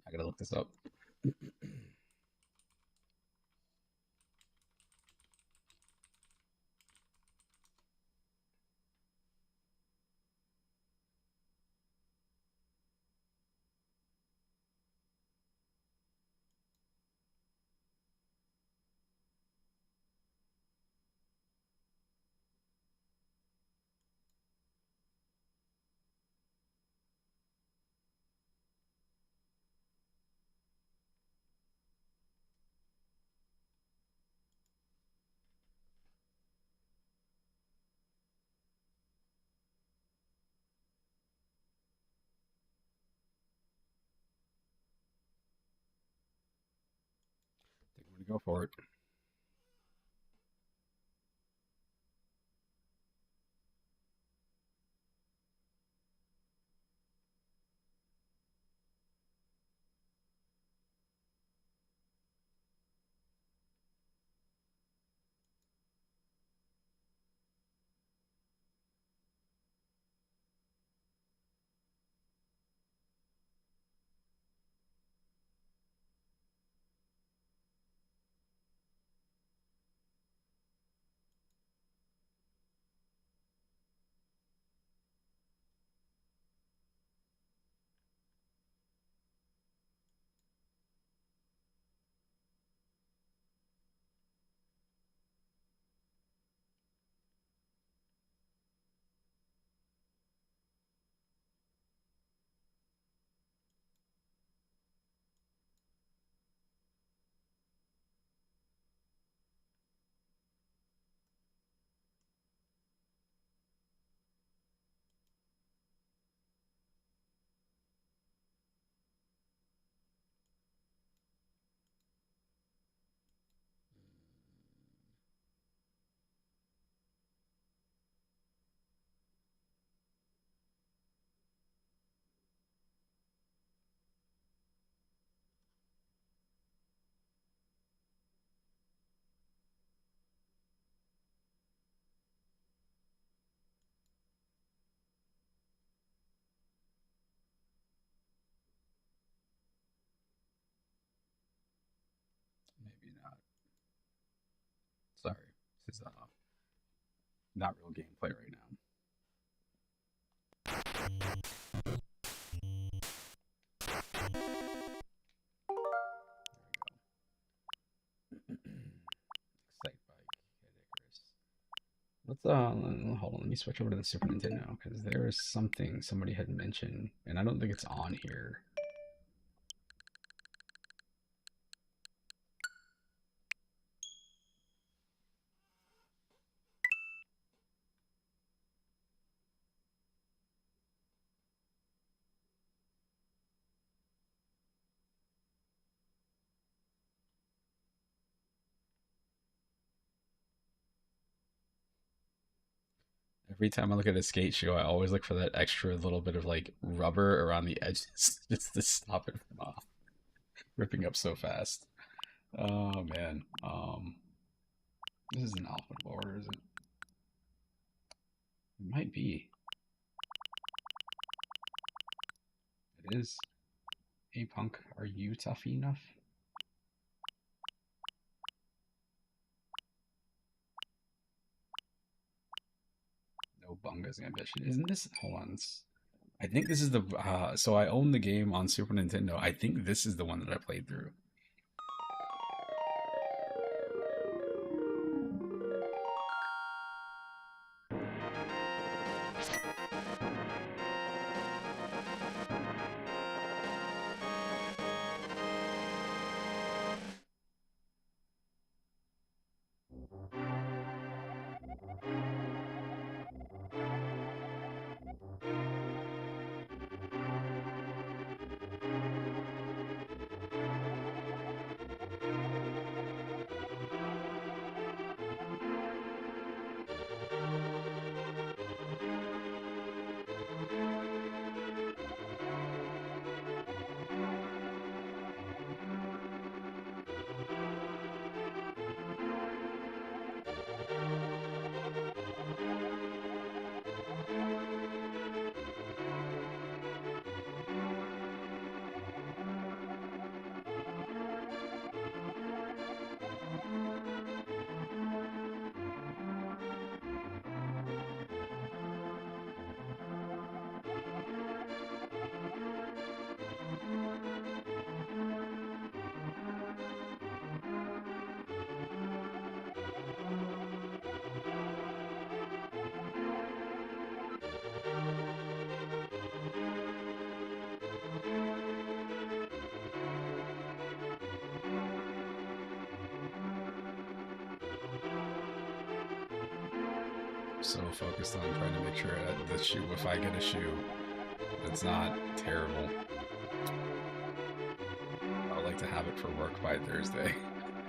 I gotta look this up. I think I'm gonna go for it. Maybe not. Sorry, this is not real gameplay right now. Excite bike, Hit Icarus. Let's hold on. Let me switch over to the Super Nintendo because there is something somebody had mentioned, and I don't think it's on here. Every time I look at a skate shoe, I always look for that extra little bit of like rubber around the edges just to stop it from ripping up so fast. Oh man. This is in alphabetical order, is it? It might be. It is. Hey punk, are you tough enough? No Bunga's ambition. Isn't this? Hold on. I think this is the. So I own the game on Super Nintendo. I think this is the one that I played through. So focused on trying to make sure that the shoe, if I get a shoe that's not terrible, I would like to have it for work by Thursday.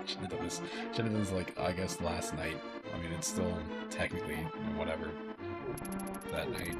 Should have done this. Should have done this like I guess last night. I mean, it's still technically whatever that night.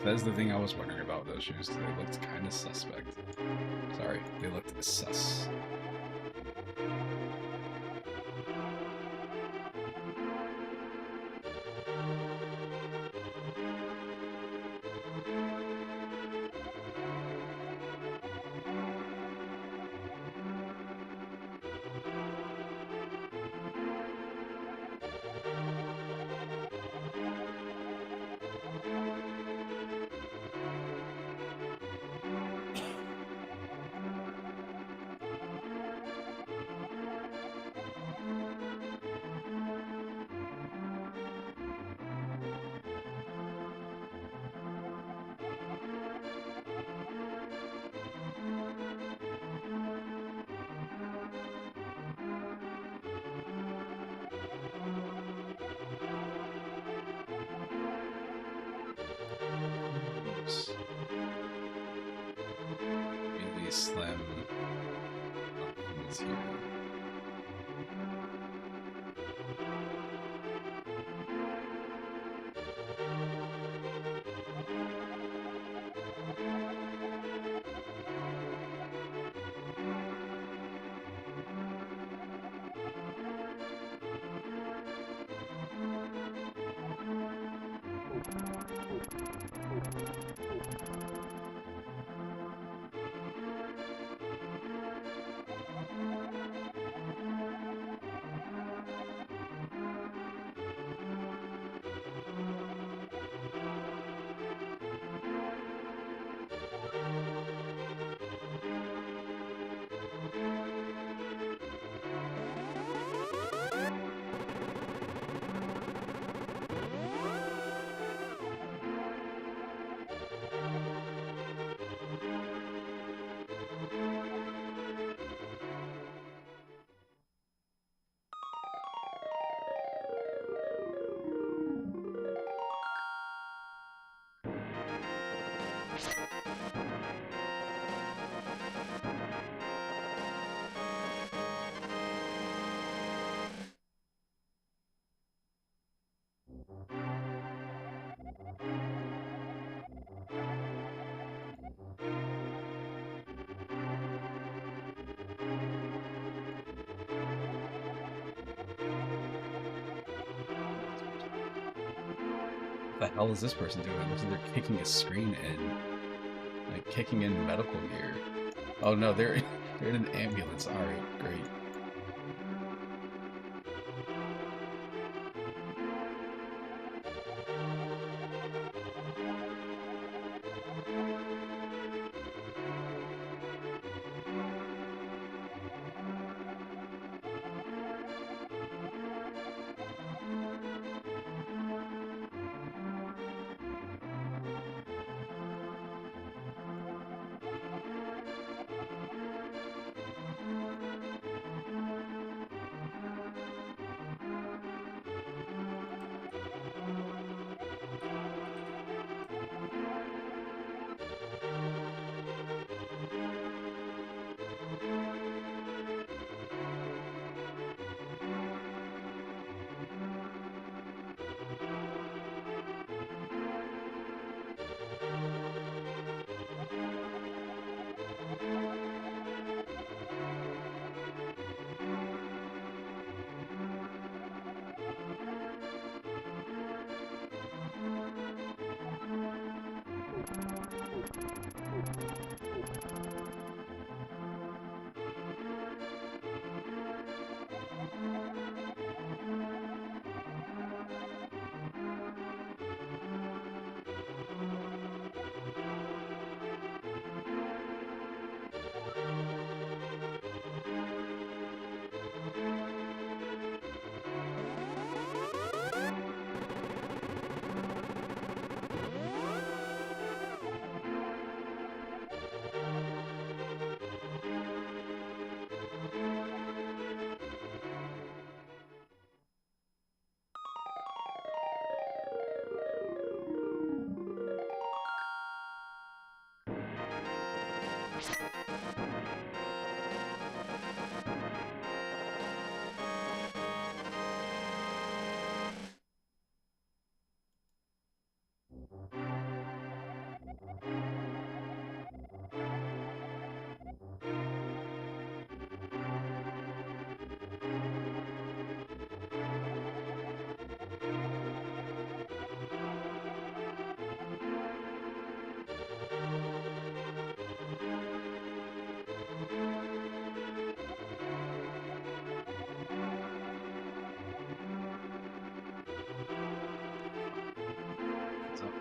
That's the thing I was wondering about those shoes. They looked kind of suspect. Sorry, they looked sus. Oops. Really slim options here. What the hell is this person doing? Looks like they're kicking a screen in. Like kicking in medical gear. Oh no, they're in an ambulance. Alright, great.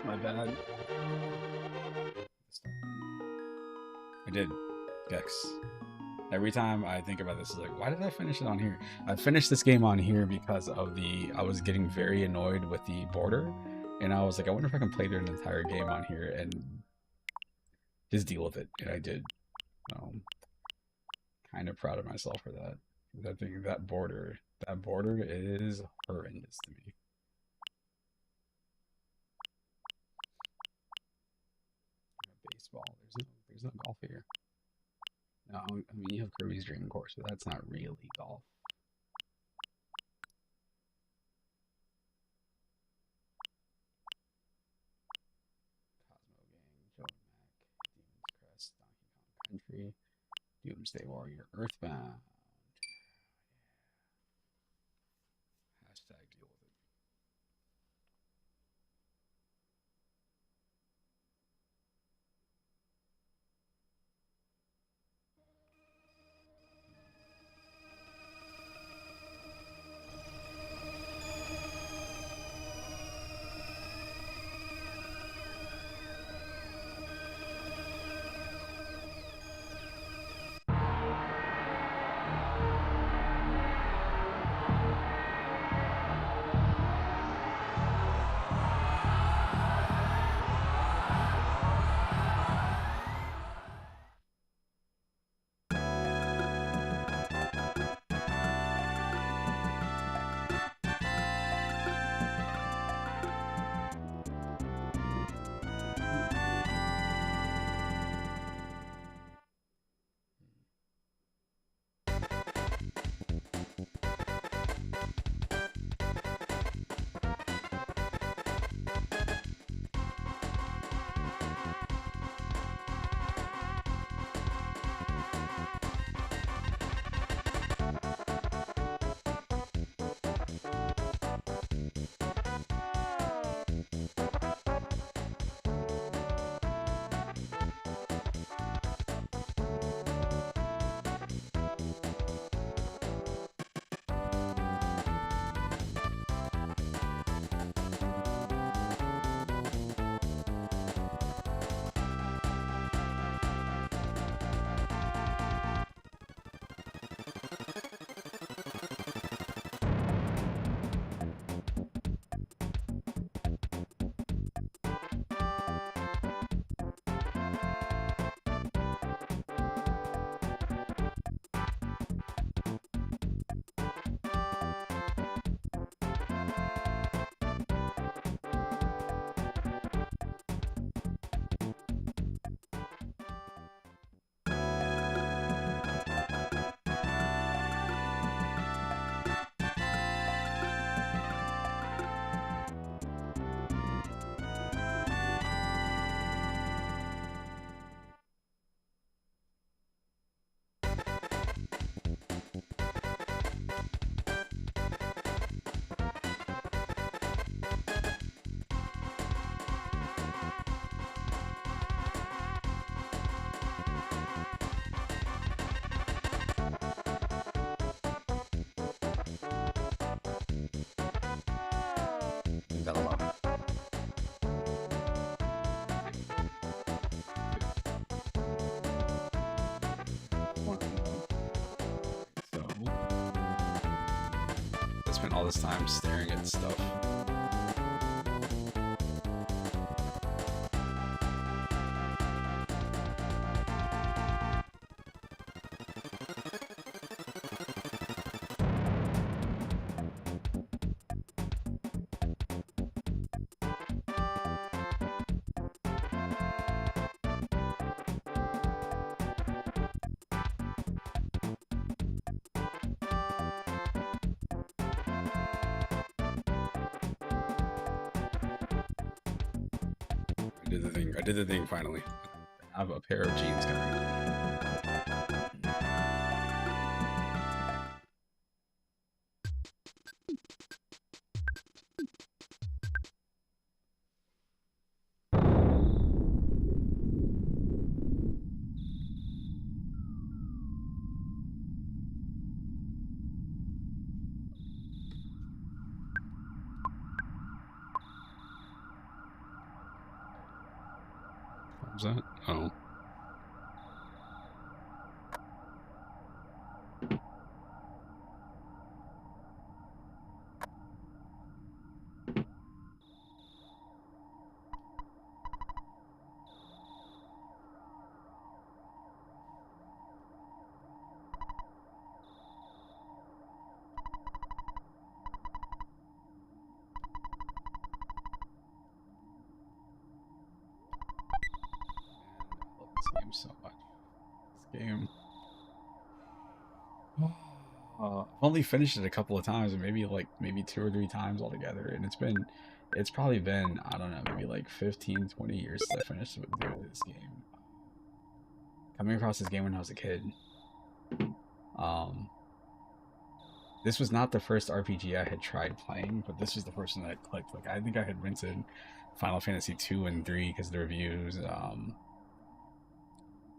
My bad. I did. Gex. Every time I think about this, it's like, why did I finish it on here? I finished this game on here because of I was getting very annoyed with the border. And I was like, I wonder if I can play through an entire game on here and just deal with it. And I did. Kind of proud of myself for that. I think that border is horrendous to me. basketball. There's no golf here. No, I mean you have Kirby's Dream Course, but that's not really golf. Cosmo Gang, Joe Mac, Demon's Crest, Donkey Kong Country, Doomsday Warrior, Earthbound. Hashtag deal with it. Leave that alone. So, I spent all this time staring at stuff. I did the thing finally. I have a pair of jeans coming. What was that? Oh. game so much. This game. I've only finished it a couple of times, and maybe 2 or 3 times altogether, and it's probably been, I don't know, maybe like 15, 20 years since I finished this game. Coming across this game when I was a kid. This was not the first RPG I had tried playing, but this was the first one that clicked. Like, I think I had rented Final Fantasy 2 and 3 because of the reviews.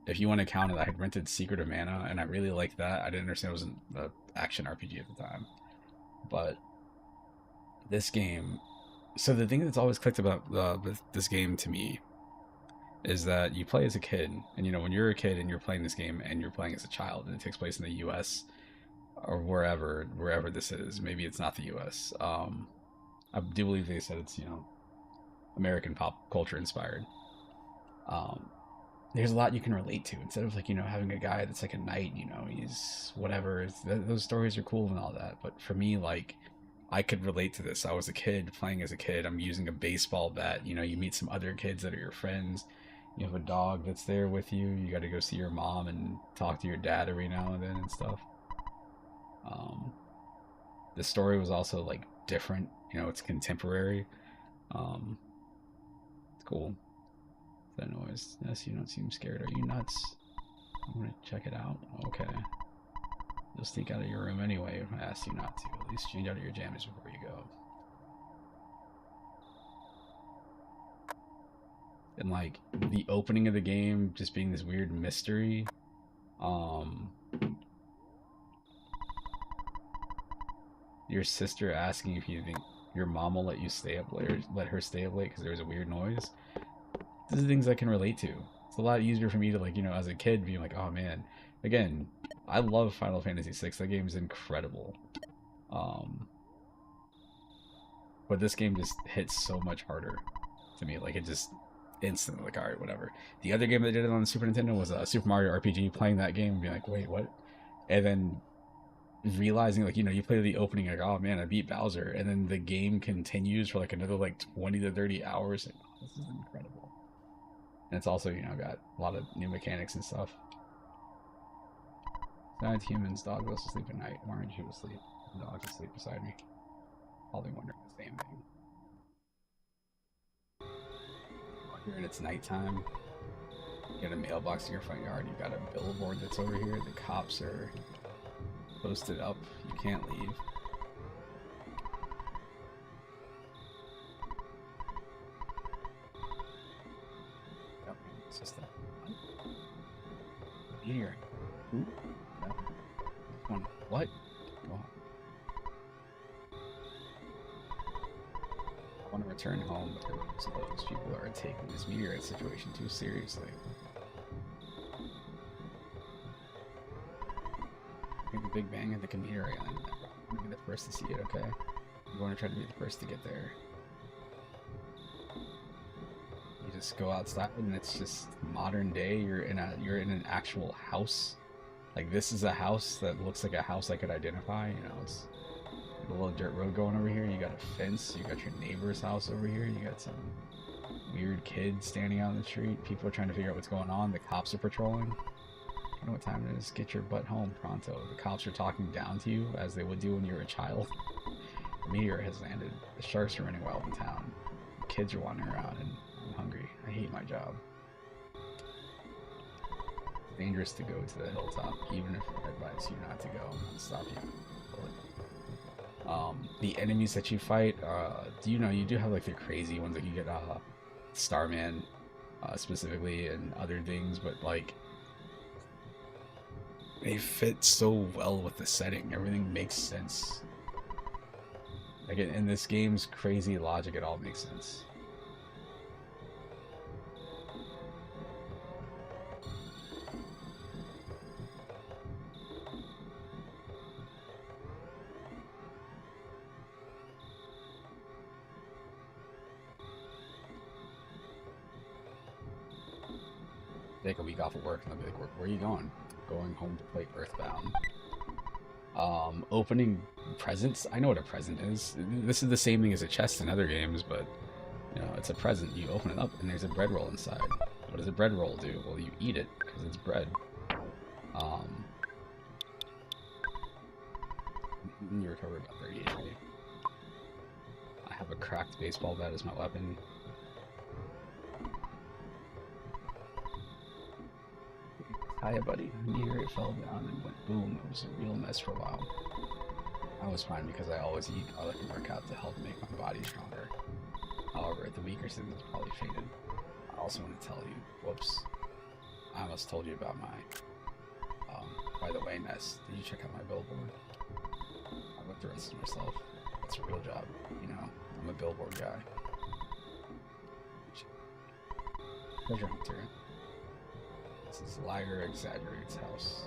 If you want to count it, I had rented Secret of Mana, and I really liked that. I didn't understand it was an action RPG at the time. But this game... So the thing that's always clicked about this game to me is that you play as a kid, and you know, when you're a kid and you're playing this game and you're playing as a child, and it takes place in the US or wherever this is. Maybe it's not the US. I do believe they said it's, you know, American pop culture inspired. There's a lot you can relate to, instead of, like, you know, having a guy that's like a knight, you know, he's whatever. Those stories are cool and all that, but for me, like, I could relate to this. I was a kid playing as a kid. I'm using a baseball bat. You know, you meet some other kids that are your friends. You have a dog that's there with you. You got to go see your mom and talk to your dad every now and then and stuff. The story was also, like, different. You know, it's contemporary. It's cool. That noise. Yes, you don't seem scared. Are you nuts? I'm gonna check it out. Okay. You'll sneak out of your room anyway if I asked you not to. At least change out of your jammies before you go. And, like, the opening of the game just being this weird mystery. Your sister asking if you think your mom will let you stay up late, or let her stay up late because there was a weird noise. These are things I can relate to. It's a lot easier for me to, like, you know, as a kid being like, oh man. Again, I love Final Fantasy VI. That game is incredible. But this game just hits so much harder to me. Like, it just instantly, like, alright, whatever. The other game that did it on the Super Nintendo was Super Mario RPG. Playing that game and being like, wait, what? And then realizing, like, you know, you play the opening, like, oh man, I beat Bowser. And then the game continues for, like, another, like, 20 to 30 hours. Like, oh, this is incredible. And it's also, you know, got a lot of new mechanics and stuff. Besides humans, dogs also sleep at night. Why aren't you asleep? The dog is asleep beside me. Probably wondering the same thing. Here and it's nighttime. You got a mailbox in your front yard. You got a billboard that's over here. The cops are posted up. You can't leave. Yep, it's just that. Here. Ooh. What? Go on. I want to return home, but those people are taking this meteorite situation too seriously. Look at the Big Bang and the meteorite island. I'm gonna be the first to see it, okay? I'm going to try to be the first to get there. You just go outside and it's just modern day. You're in an actual house. Like, this is a house that looks like a house I could identify. You know, it's a little dirt road going over here. You got a fence. You got your neighbor's house over here. You got some weird kids standing out in the street. People are trying to figure out what's going on. The cops are patrolling. I don't know what time it is. Get your butt home pronto. The cops are talking down to you as they would do when you were a child. The meteor has landed. The sharks are running wild in town. The kids are wandering around, and I'm hungry. I hate my job. Dangerous to go to the hilltop, even if I advise you not to go. I'm gonna stop you. The enemies that you fight, you know, you do have, like, the crazy ones. Like, you get Starman specifically, and other things, but, like, they fit so well with the setting. Everything makes sense. Like, in this game's crazy logic, it all makes sense. Take a week off of work and I'll be like, where are you going? Going home to play Earthbound. Opening presents. I know what a present is. This is the same thing as a chest in other games, but, you know, it's a present. You open it up and there's a bread roll inside. What does a bread roll do? Well, you eat it because it's bread. You recover about 30 HP. I have a cracked baseball bat as my weapon. Hiya, buddy. Here it fell down and went boom. It was a real mess for a while. I was fine because I always eat garlic and work out to help make my body stronger. However, the weaker symptoms probably faded. I also want to tell you, whoops, I almost told you about my, by the way, Ness, did you check out my billboard? I went through it myself. That's a real job, you know, I'm a billboard guy. Treasure hunter. This is Liar Exaggerate's house.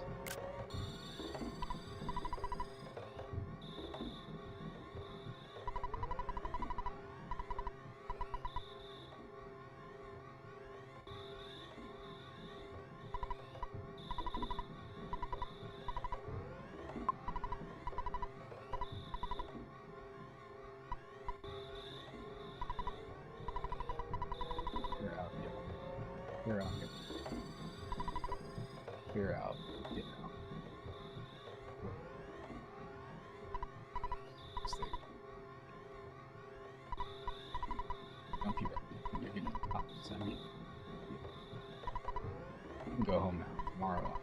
You're out. You're out. Get out. Don't keep it. You're getting popped. I mean, you can go home now. Tomorrow.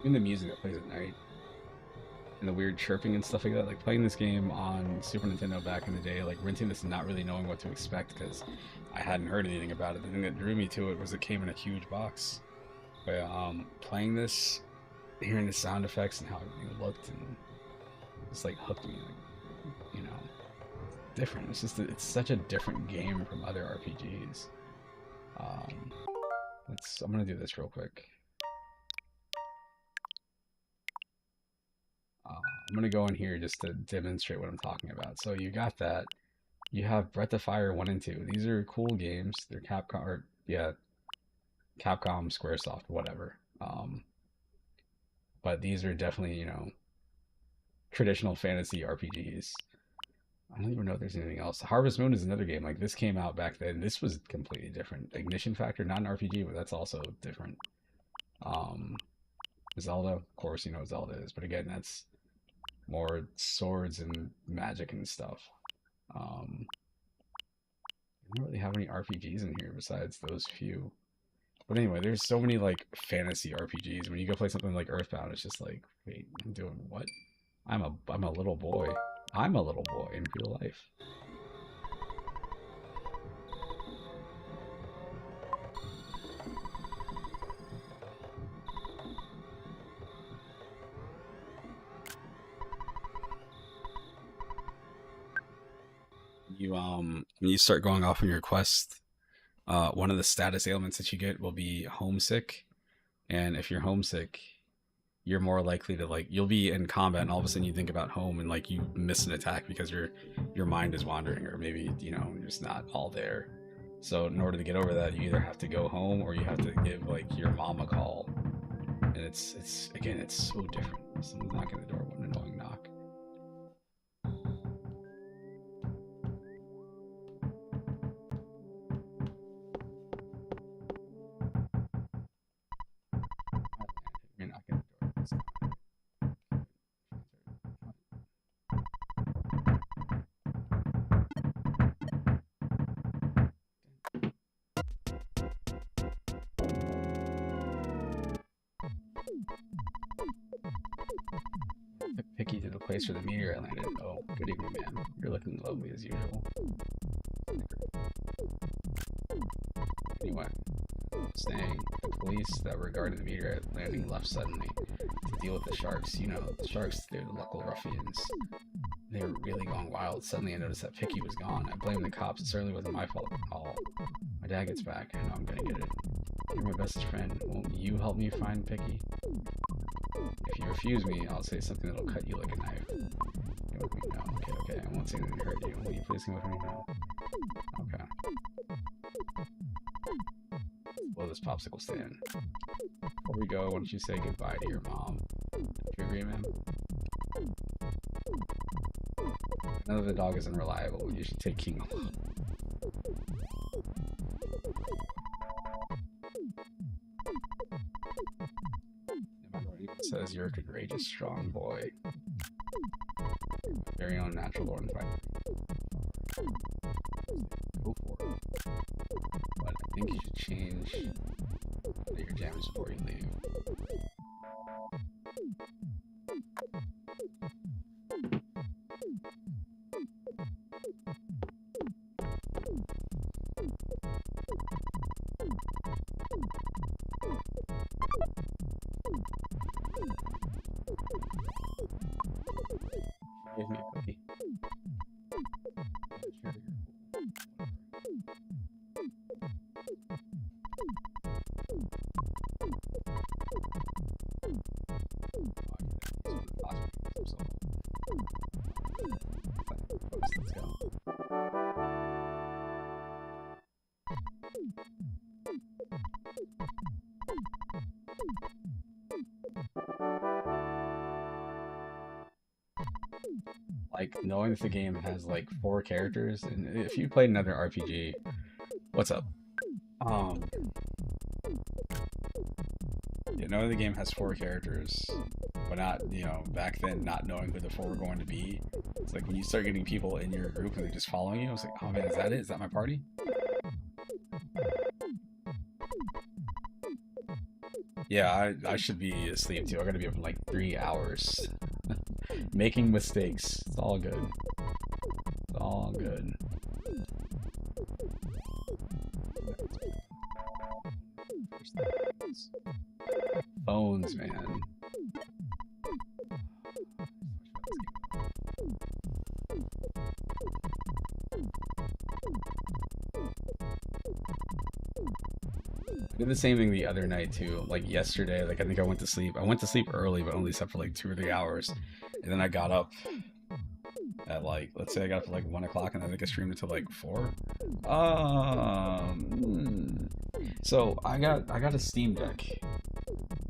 Even the music that plays at night and the weird chirping and stuff like that, like playing this game on Super Nintendo back in the day, like renting this and not really knowing what to expect because I hadn't heard anything about it. The thing that drew me to it was it came in a huge box. But playing this, hearing the sound effects and how everything looked, and it's like hooked me, like, you know, different. It's just it's such a different game from other RPGs. I'm gonna do this real quick. I'm going to go in here just to demonstrate what I'm talking about. So you got that. You have Breath of Fire 1 and 2. These are cool games. They're Capcom, or yeah, Capcom, Squaresoft, whatever. But these are definitely, you know, traditional fantasy RPGs. I don't even know if there's anything else. Harvest Moon is another game. Like, this came out back then. This was completely different. Ignition Factor, not an RPG, but that's also different. Zelda, of course, you know what Zelda is. But again, that's more swords and magic and stuff. I don't really have any RPGs in here besides those few. But anyway, there's so many like fantasy RPGs. When you go play something like Earthbound, it's just like, wait, I'm doing what? I'm a little boy. I'm a little boy in real life. When you start going off on your quest, one of the status ailments that you get will be homesick, and if you're homesick, you're more likely to, like, you'll be in combat and all of a sudden you think about home and like you miss an attack because your mind is wandering, or maybe, you know, you're just not all there. So in order to get over that, you either have to go home or you have to give like your mom a call, and it's again, it's so different. Someone's knocking the door. What an annoying knock. Picky to the place where the meteor landed. Oh, good evening, ma'am. You're looking lovely as usual. Anyway, saying the police that regarded the meteor landing left suddenly to deal with the sharks. You know, the sharks, they're the local ruffians. They were really going wild. Suddenly I noticed that Picky was gone. I blame the cops. It certainly wasn't my fault at all. My dad gets back. I know I'm gonna get it. You're my bestest friend. Won't you help me find Picky? If you refuse me, I'll say something that'll cut you like a knife. You with me? No. Okay. I won't say anything to hurt you. Will you please come with me now? Okay. Will this popsicle stand? Before we go, why don't you say goodbye to your mom? Do you agree, man? None of the dog is unreliable. You should take King along. It says you're a courageous, strong boy. Very own natural born fighter. Go for it. But I think you should change your jams before you leave. Give me a cookie. Let's go. Like, knowing that the game has like 4 characters, and if you played another RPG, what's up? You know the game has 4 characters, but not, you know, back then not knowing who the 4 were going to be. It's like when you start getting people in your group and they're just following you, I was like, oh man, is that it? Is that my party? Yeah, I should be asleep too. I gotta be up in like 3 hours. Making mistakes. It's all good. It's all good. Phones, man. I did the same thing the other night too, like yesterday. Like I think I went to sleep early, but only slept for like 2 or 3 hours, and then I got up at like, let's say I got up at like 1 o'clock, and I think I streamed until like 4. So I got a Steam Deck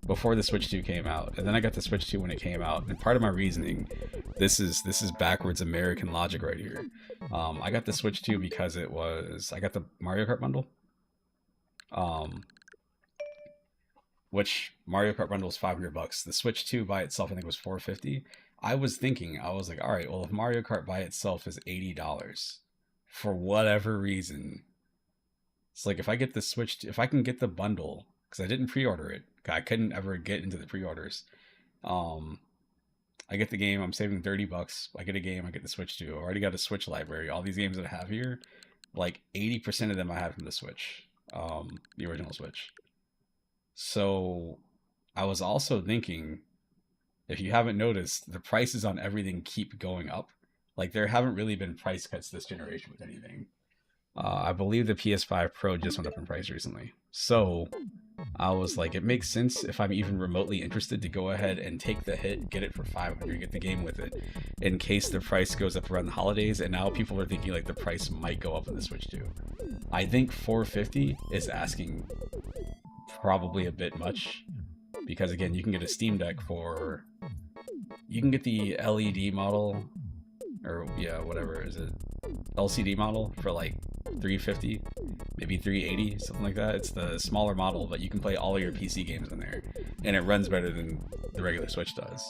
before the Switch 2 came out, and then I got the Switch 2 when it came out. And part of my reasoning, this is backwards American logic right here. I got the Switch 2 because I got the Mario Kart bundle. Which Mario Kart bundle was $500. The Switch 2 by itself I think was $450. I was like, all right, well, if Mario Kart by itself is $80 for whatever reason, it's like if I get the Switch, if I can get the bundle, because I didn't pre-order it, I couldn't ever get into the pre-orders. I get the game, I'm saving $30. I get a game, I get the Switch 2. I already got a Switch library. All these games that I have here, like 80% of them I have from the Switch, the original Switch. So I was also thinking, if you haven't noticed, the prices on everything keep going up. Like there haven't really been price cuts this generation with anything. I believe the PS5 Pro just went up in price recently. So I was like, it makes sense if I'm even remotely interested to go ahead and take the hit, get it for $500, get the game with it, in case the price goes up around the holidays. And now people are thinking like the price might go up in the Switch 2. I think $450 is asking probably a bit much, because again, you can get a Steam Deck for, you can get the LED model, or yeah, whatever is it, LCD model for like $350, maybe $380, something like that. It's the smaller model, but you can play all of your PC games in there, and it runs better than the regular Switch does.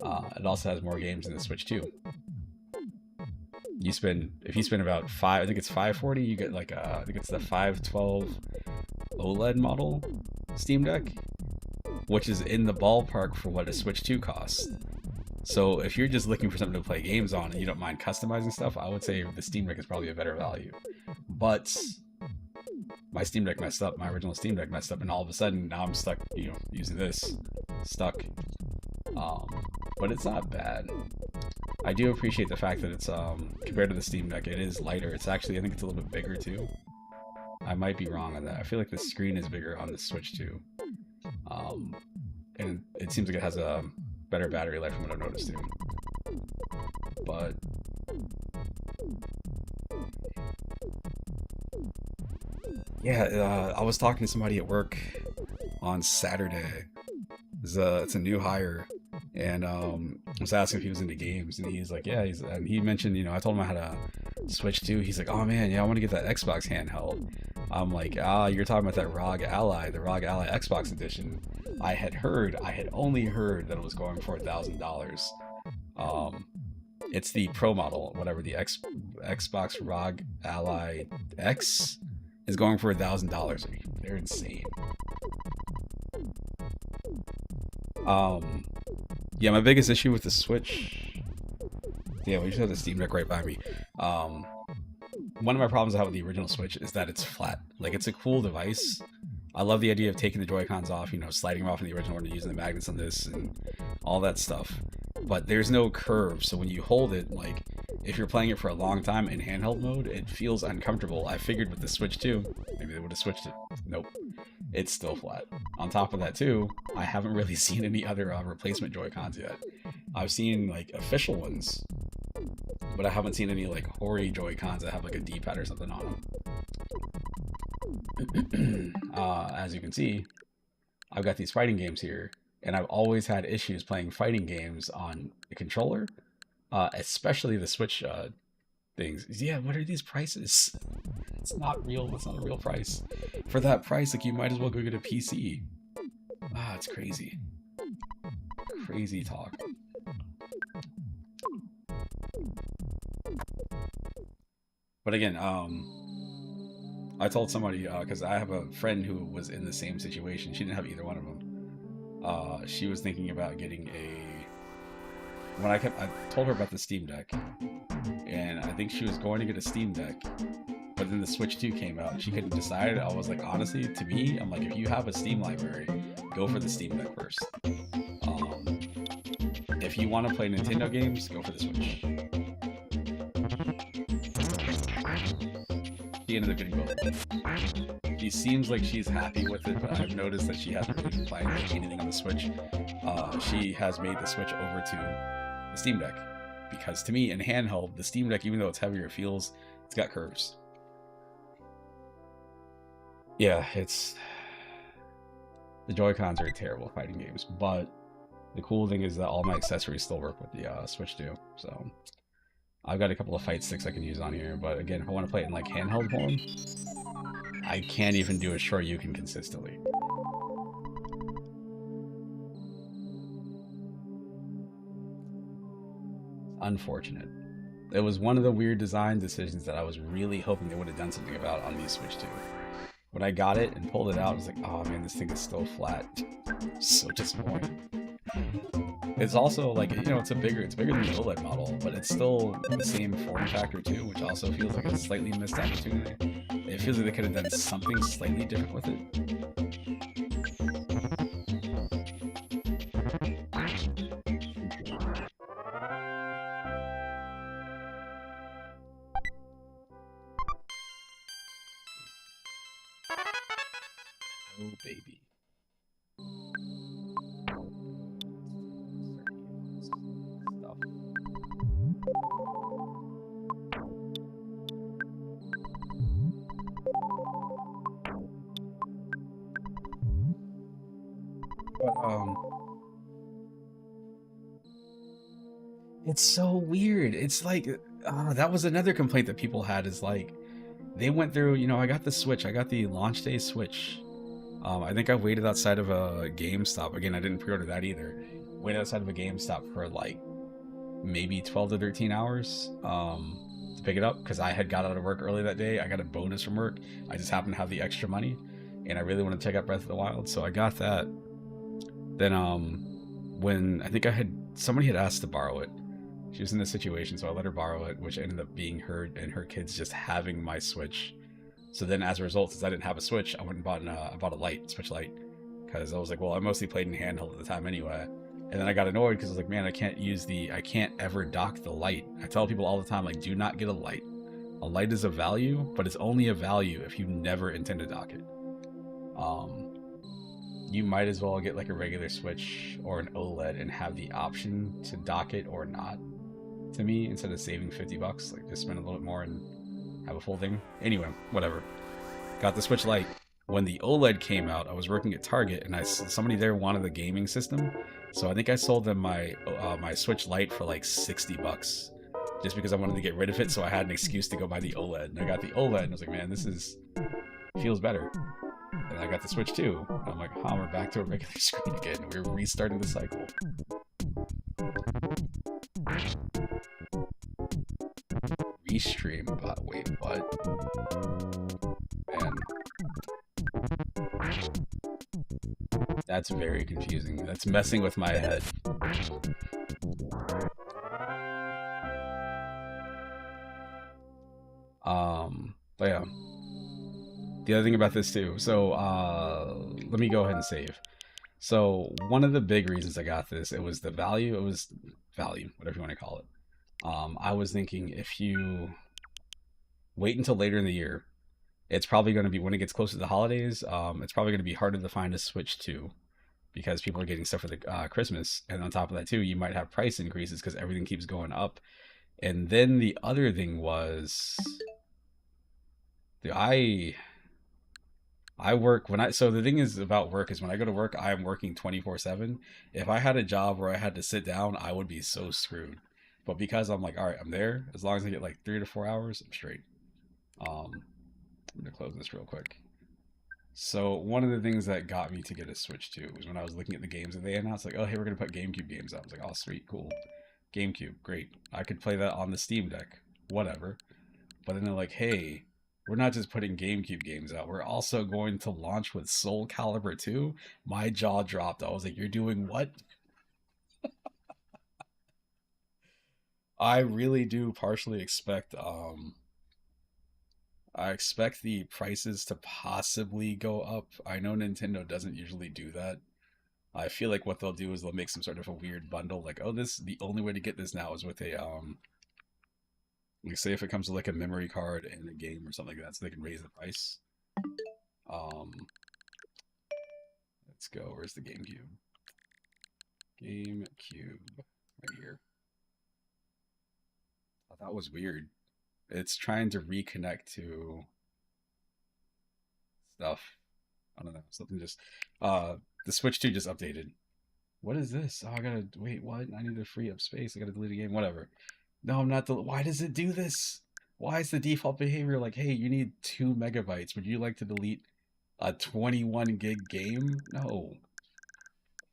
It also has more games in the Switch too. If you spend about I think it's $540, you get like I think it's the 512 OLED model Steam Deck, which is in the ballpark for what a Switch 2 costs. So if you're just looking for something to play games on and you don't mind customizing stuff, I would say the Steam Deck is probably a better value. But my Steam Deck messed up, my original Steam Deck messed up, and all of a sudden now I'm stuck, you know, using this. Stuck. But it's not bad. I do appreciate the fact that it's compared to the Steam Deck, it is lighter. It's actually, I think it's a little bit bigger too. I might be wrong on that. I feel like the screen is bigger on the Switch 2. And it seems like it has a better battery life from what I've noticed too. But yeah, I was talking to somebody at work on Saturday. It's a new hire, and I was asking if he was into games, and he's like, yeah. And he mentioned, I told him I had a Switch 2. He's like, oh man, yeah, I want to get that Xbox handheld. I'm like, you're talking about that ROG Ally, the ROG Ally Xbox edition. I had only heard that it was going for $1,000. It's the Pro model, whatever, the Xbox ROG Ally X is going for $1,000. They're insane. Yeah, my biggest issue with the Switch. Yeah, we just have the Steam Deck right by me. One of my problems I have with the original Switch is that it's flat. Like, it's a cool device. I love the idea of taking the Joy-Cons off, sliding them off in the original one and using the magnets on this and all that stuff. But there's no curve, so when you hold it, like, if you're playing it for a long time in handheld mode, it feels uncomfortable. I figured with the Switch 2, maybe they would have switched it. Nope. It's still flat. On top of that, too, I haven't really seen any other replacement Joy-Cons yet. I've seen, like, official ones, but I haven't seen any, like, Hooray Joy-Cons that have, like, a D-pad or something on them. As you can see, I've got these fighting games here, and I've always had issues playing fighting games on a controller, especially the Switch things. Yeah, what are these prices? It's not real. It's not a real price. For that price, like, you might as well go get a PC. It's crazy. Crazy talk. But again, I told somebody, because I have a friend who was in the same situation. She didn't have either one of them. She was thinking about getting I told her about the Steam Deck, and I think she was going to get a Steam Deck, but then the Switch 2 came out and she couldn't decide. I was like, honestly, to me, I'm like, if you have a Steam library, go for the Steam Deck first. If you want to play Nintendo games, go for the Switch. She ended up getting both. She seems like she's happy with it, but I've noticed that she hasn't really been playing anything on the Switch. She has made the Switch over to the Steam Deck, because to me, in handheld, the Steam Deck, even though it's heavier, it's got curves. Yeah, the Joy-Cons are terrible fighting games, but the cool thing is that all my accessories still work with the Switch 2, so I've got a couple of fight sticks I can use on here, but again, if I want to play it in like handheld form, I can't even do a Shoryuken consistently. Unfortunate. It was one of the weird design decisions that I was really hoping they would have done something about on the Switch 2. When I got it and pulled it out, I was like, oh man, this thing is still flat. So disappointing. It's also like, it's bigger than the OLED model, but it's still the same form factor too, which also feels like a slightly missed opportunity. It feels like they could have done something slightly different with it. Oh baby. It's so weird. It's like, that was another complaint that people had, is like, they went through, I got the Switch, I got the launch day Switch. I think I waited outside of a GameStop. Again, I didn't pre-order that either. Waited outside of a GameStop for like maybe 12 to 13 hours to pick it up, because I had got out of work early that day. I got a bonus from work. I just happened to have the extra money, and I really want to check out Breath of the Wild, so I got that. Then when I think somebody had asked to borrow it. She was in this situation, so I let her borrow it, which ended up being her and her kids just having my Switch. So then, as a result, since I didn't have a Switch, I went and bought a Switch Lite, because I was like, well, I mostly played in handheld at the time anyway. And then I got annoyed because I was like, man, I can't ever dock the Lite. I tell people all the time, like, do not get a Lite. A light is a value, but it's only a value if you never intend to dock it. You might as well get like a regular Switch or an OLED and have the option to dock it or not. To me, instead of saving $50, like just spend a little bit more and have a full thing. Anyway, whatever. Got the Switch Lite. When the OLED came out, I was working at Target, and somebody there wanted the gaming system, so I think I sold them my my Switch Lite for like $60, just because I wanted to get rid of it, so I had an excuse to go buy the OLED. And I got the OLED, and I was like, man, this feels better. And I got the Switch too. And I'm like, we're back to a regular screen again. We're restarting the cycle. Restream, but wait, what? Man. That's very confusing. That's messing with my head. But yeah. The other thing about this too. So, let me go ahead and save. So, one of the big reasons I got this, it was the value. It was value, whatever you want to call it. I was thinking if you wait until later in the year, it's probably going to be, when it gets closer to the holidays, it's probably going to be harder to find a Switch 2 because people are getting stuff for the Christmas. And on top of that too, you might have price increases because everything keeps going up. And then the other thing was, I work so the thing is about work is when I go to work, I am working 24/7. If I had a job where I had to sit down, I would be so screwed. But because I'm like, all right, I'm there, as long as I get like 3 to 4 hours, I'm straight. I'm gonna close this real quick. So one of the things that got me to get a Switch 2 was when I was looking at the games that they announced, like, oh, hey, we're gonna put GameCube games out. I was like, oh, sweet, cool. GameCube, great. I could play that on the Steam Deck, whatever. But then they're like, hey, we're not just putting GameCube games out. We're also going to launch with Soul Calibur 2. My jaw dropped. I was like, you're doing what? I really do partially expect, I expect the prices to possibly go up. I know Nintendo doesn't usually do that. I feel like what they'll do is they'll make some sort of a weird bundle, like, oh, the only way to get this now is with a, like, say if it comes with like a memory card and a game or something like that, so they can raise the price. Let's go. Where's the GameCube? GameCube, right here. Oh, that was weird. It's trying to reconnect to stuff. I don't know. Something just the Switch 2 just updated. What is this? Oh, I gotta wait, what? I need to free up space. I gotta delete a game, whatever. No, I'm not. Why does it do this? Why is the default behavior like, hey, you need 2 megabytes? Would you like to delete a 21 gig game? No.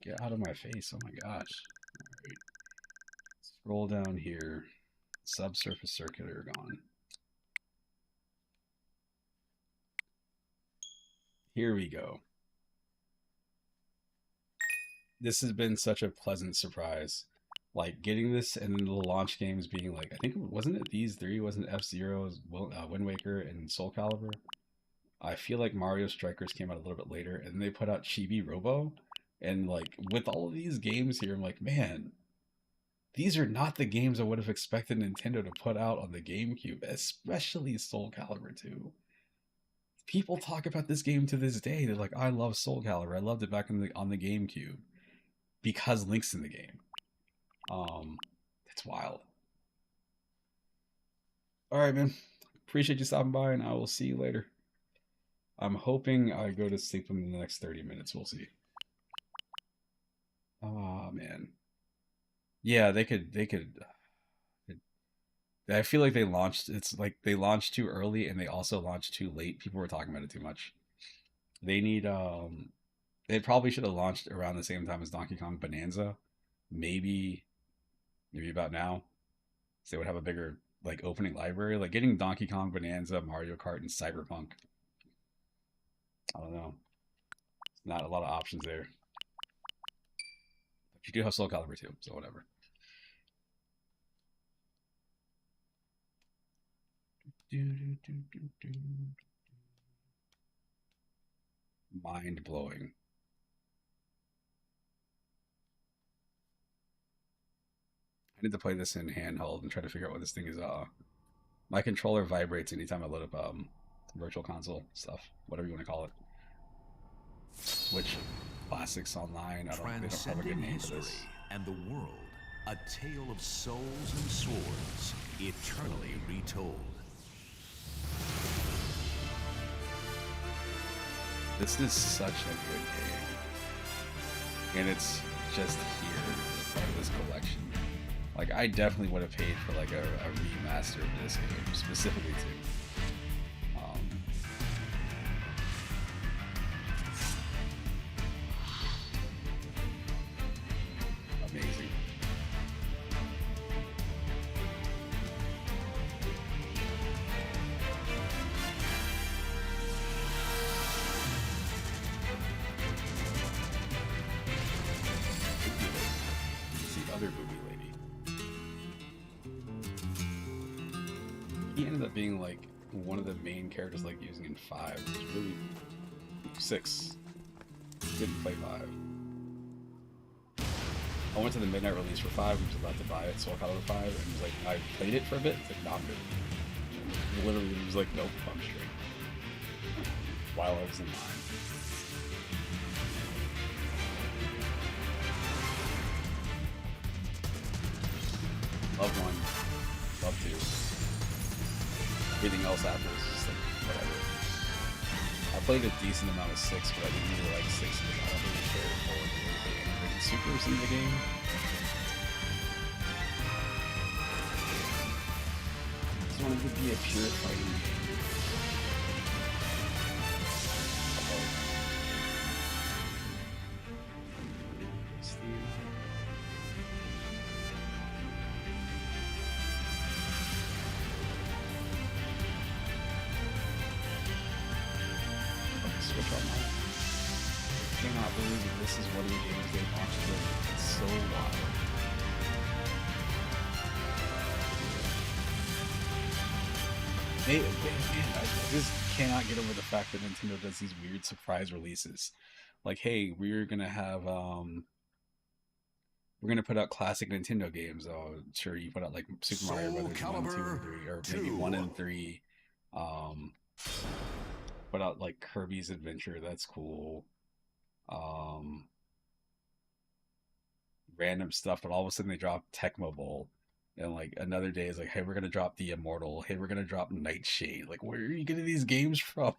Get out of my face. Oh my gosh. All right. Scroll down here. Subsurface circular gone. Here we go. This has been such a pleasant surprise. Like, getting this and the launch games being like, I think, wasn't it these three? Wasn't it F-Zero's, Wind Waker, and Soul Calibur? I feel like Mario Strikers came out a little bit later, and they put out Chibi Robo. And, like, with all of these games here, I'm like, man, these are not the games I would have expected Nintendo to put out on the GameCube, especially Soul Calibur 2. People talk about this game to this day. They're like, I love Soul Calibur. I loved it back on the GameCube because Link's in the game. It's wild. All right, man. Appreciate you stopping by, and I will see you later. I'm hoping I go to sleep in the next 30 minutes. We'll see. Oh, man. Yeah, they could. I feel like they launched. It's like they launched too early, and they also launched too late. People were talking about it too much. They need. They probably should have launched around the same time as Donkey Kong Bonanza. Maybe about now. So they would have a bigger like opening library. Like getting Donkey Kong Bonanza, Mario Kart, and Cyberpunk. I don't know. It's not a lot of options there. But you do have Soul Calibur too, so whatever. Mind blowing. I need to play this in handheld and try to figure out what this thing is. My controller vibrates anytime I load up virtual console stuff, whatever you want to call it. Switch Classics Online. I don't. They don't have a good name for this. And the world, a tale of souls and swords, eternally retold. This is such a good game, and it's just here in this collection. Like, I definitely would have paid for like a remaster of this game specifically too. Amazing. The other movie lady. He ended up being like one of the main characters, like using in 5. It was really 6. Didn't play 5. I went to the midnight release for 5 and was about to buy it, so I called it 5 and was like, I played it for a bit. It's like, no, I'm good. And literally, was like, nope, I'm straight. While I was in line. Love 1, love 2. Everything else after is just like, whatever. I played a decent amount of 6, but I didn't really like 6 because I don't really care for the way they integrated supers in the game. I just wanted to be a pure fighting game. Switch Online. I cannot believe that this is one of the games they launched with. It's so wild. Man, I just cannot get over the fact that Nintendo does these weird surprise releases. Like, hey, we're gonna have we're gonna put out classic Nintendo games. Oh, sure, you put out like Super Mario Brothers 1, 2, and 3, or maybe 1 and 3. Put out like Kirby's Adventure, that's cool. Random stuff, but all of a sudden they drop Tecmo Bowl, and like another day is like, hey, we're gonna drop The Immortal. Hey, we're gonna drop Nightshade. Like, where are you getting these games from?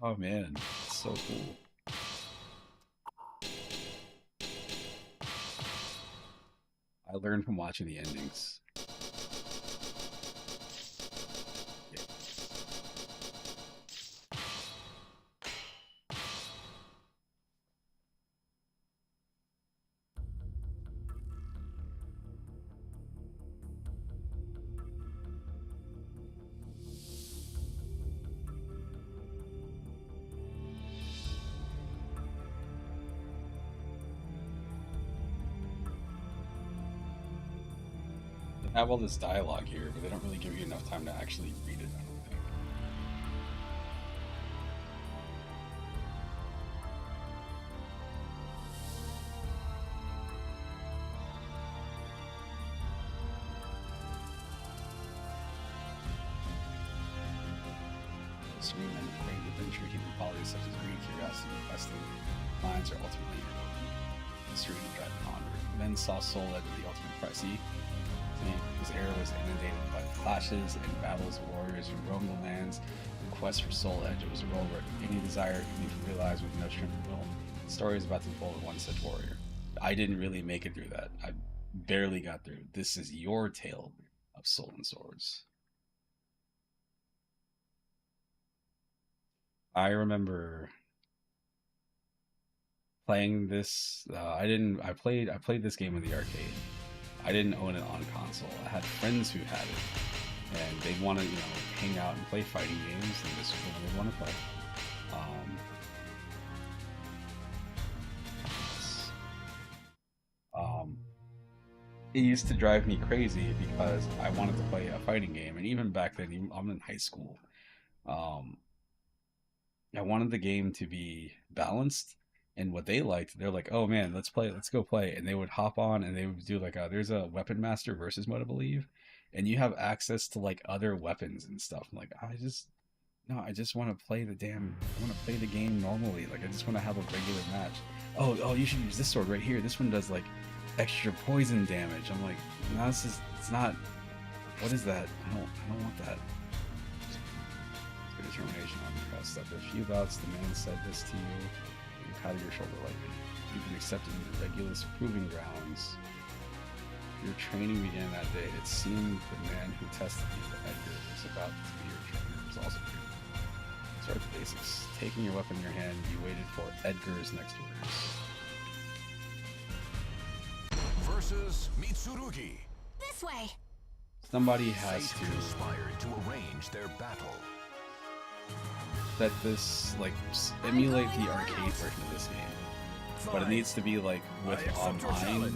Oh man, it's so cool. I learned from watching the endings. Have all this dialogue here, but they don't really give you enough time to actually read it, I don't think. Scream and great adventure, human qualities such as greed, curiosity, and questing minds are ultimately irrelevant. History and driving onward. Men saw Soul Edge as the ultimate prize. His era was inundated by clashes and battles of warriors who roamed the lands. The quest for Soul Edge, it was a world where any desire could be realized with no strength of will. The story is about to unfold with one such warrior. I didn't really make it through that. I barely got through. This is your tale of Soul and Swords. I remember playing this. I played this game in the arcade. I didn't own it on console. I had friends who had it, and they'd want to, hang out and play fighting games, and this was the one they'd want to play. It used to drive me crazy because I wanted to play a fighting game, and even back then, I'm in high school. I wanted the game to be balanced, And what they liked, they're like, "Oh man, let's play, let's go play." And they would hop on and they would do like there's a Weapon Master versus mode, I believe, and you have access to like other weapons and stuff. I'm like, I just want to play I want to play the game normally. Like I just want to have a regular match. Oh, you should use this sword right here. This one does like extra poison damage. I'm like, no, it's not. What is that? I don't want that. Good determination on the press. After a few bouts, the man said this to you and patted your shoulder lightly. You've been accepted into the Regulus Proving Grounds. Your training began that day. It seemed the man who tested you, Edgar, was about to be your trainer. Was also here. Start the basics. Taking your weapon in your hand, you waited for Edgar's next orders. Versus Mitsurugi. This way. Somebody has Fate to conspired to arrange their battle. set this, like, emulate the arcade version of this game. But it needs to be, like, with online.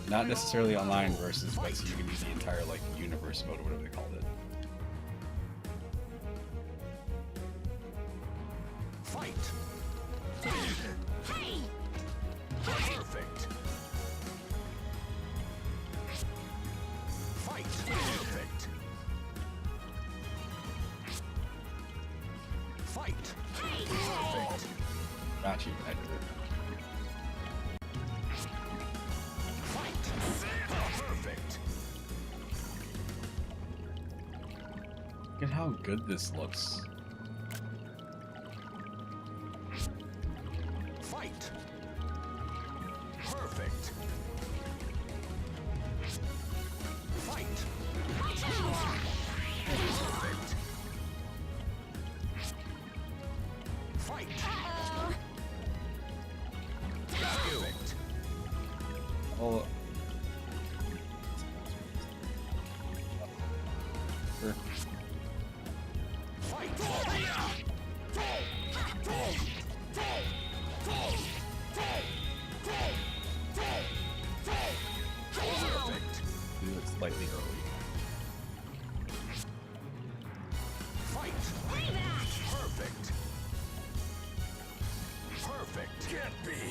Not necessarily online versus, but so you can use the entire, like, universe mode or whatever they called it. Fight! Perfect! Fight! Perfect! Fight! Perfect! Got you, Edgar. Fight! Perfect! Look at how good this looks. Fight! Perfect! Fight! Perfect! Fight! Perfect! Oh. Do it slightly early. Fight! Perfect! Perfect! Get me!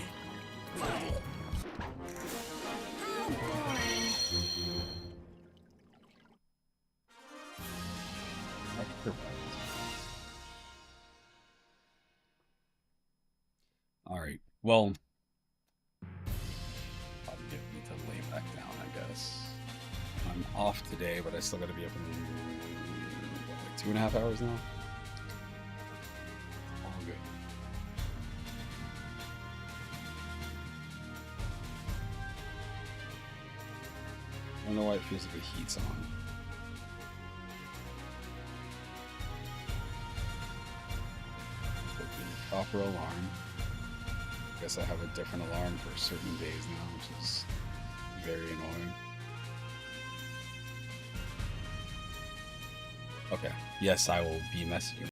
Alright, well, probably need to lay back down, I guess. I'm off today, but I still gotta be up in what, like 2.5 hours now? All good. I don't know why it feels like the heat's on. Put the copper alarm. I guess I have a different alarm for certain days now, which is very annoying. Okay, yes, I will be messaging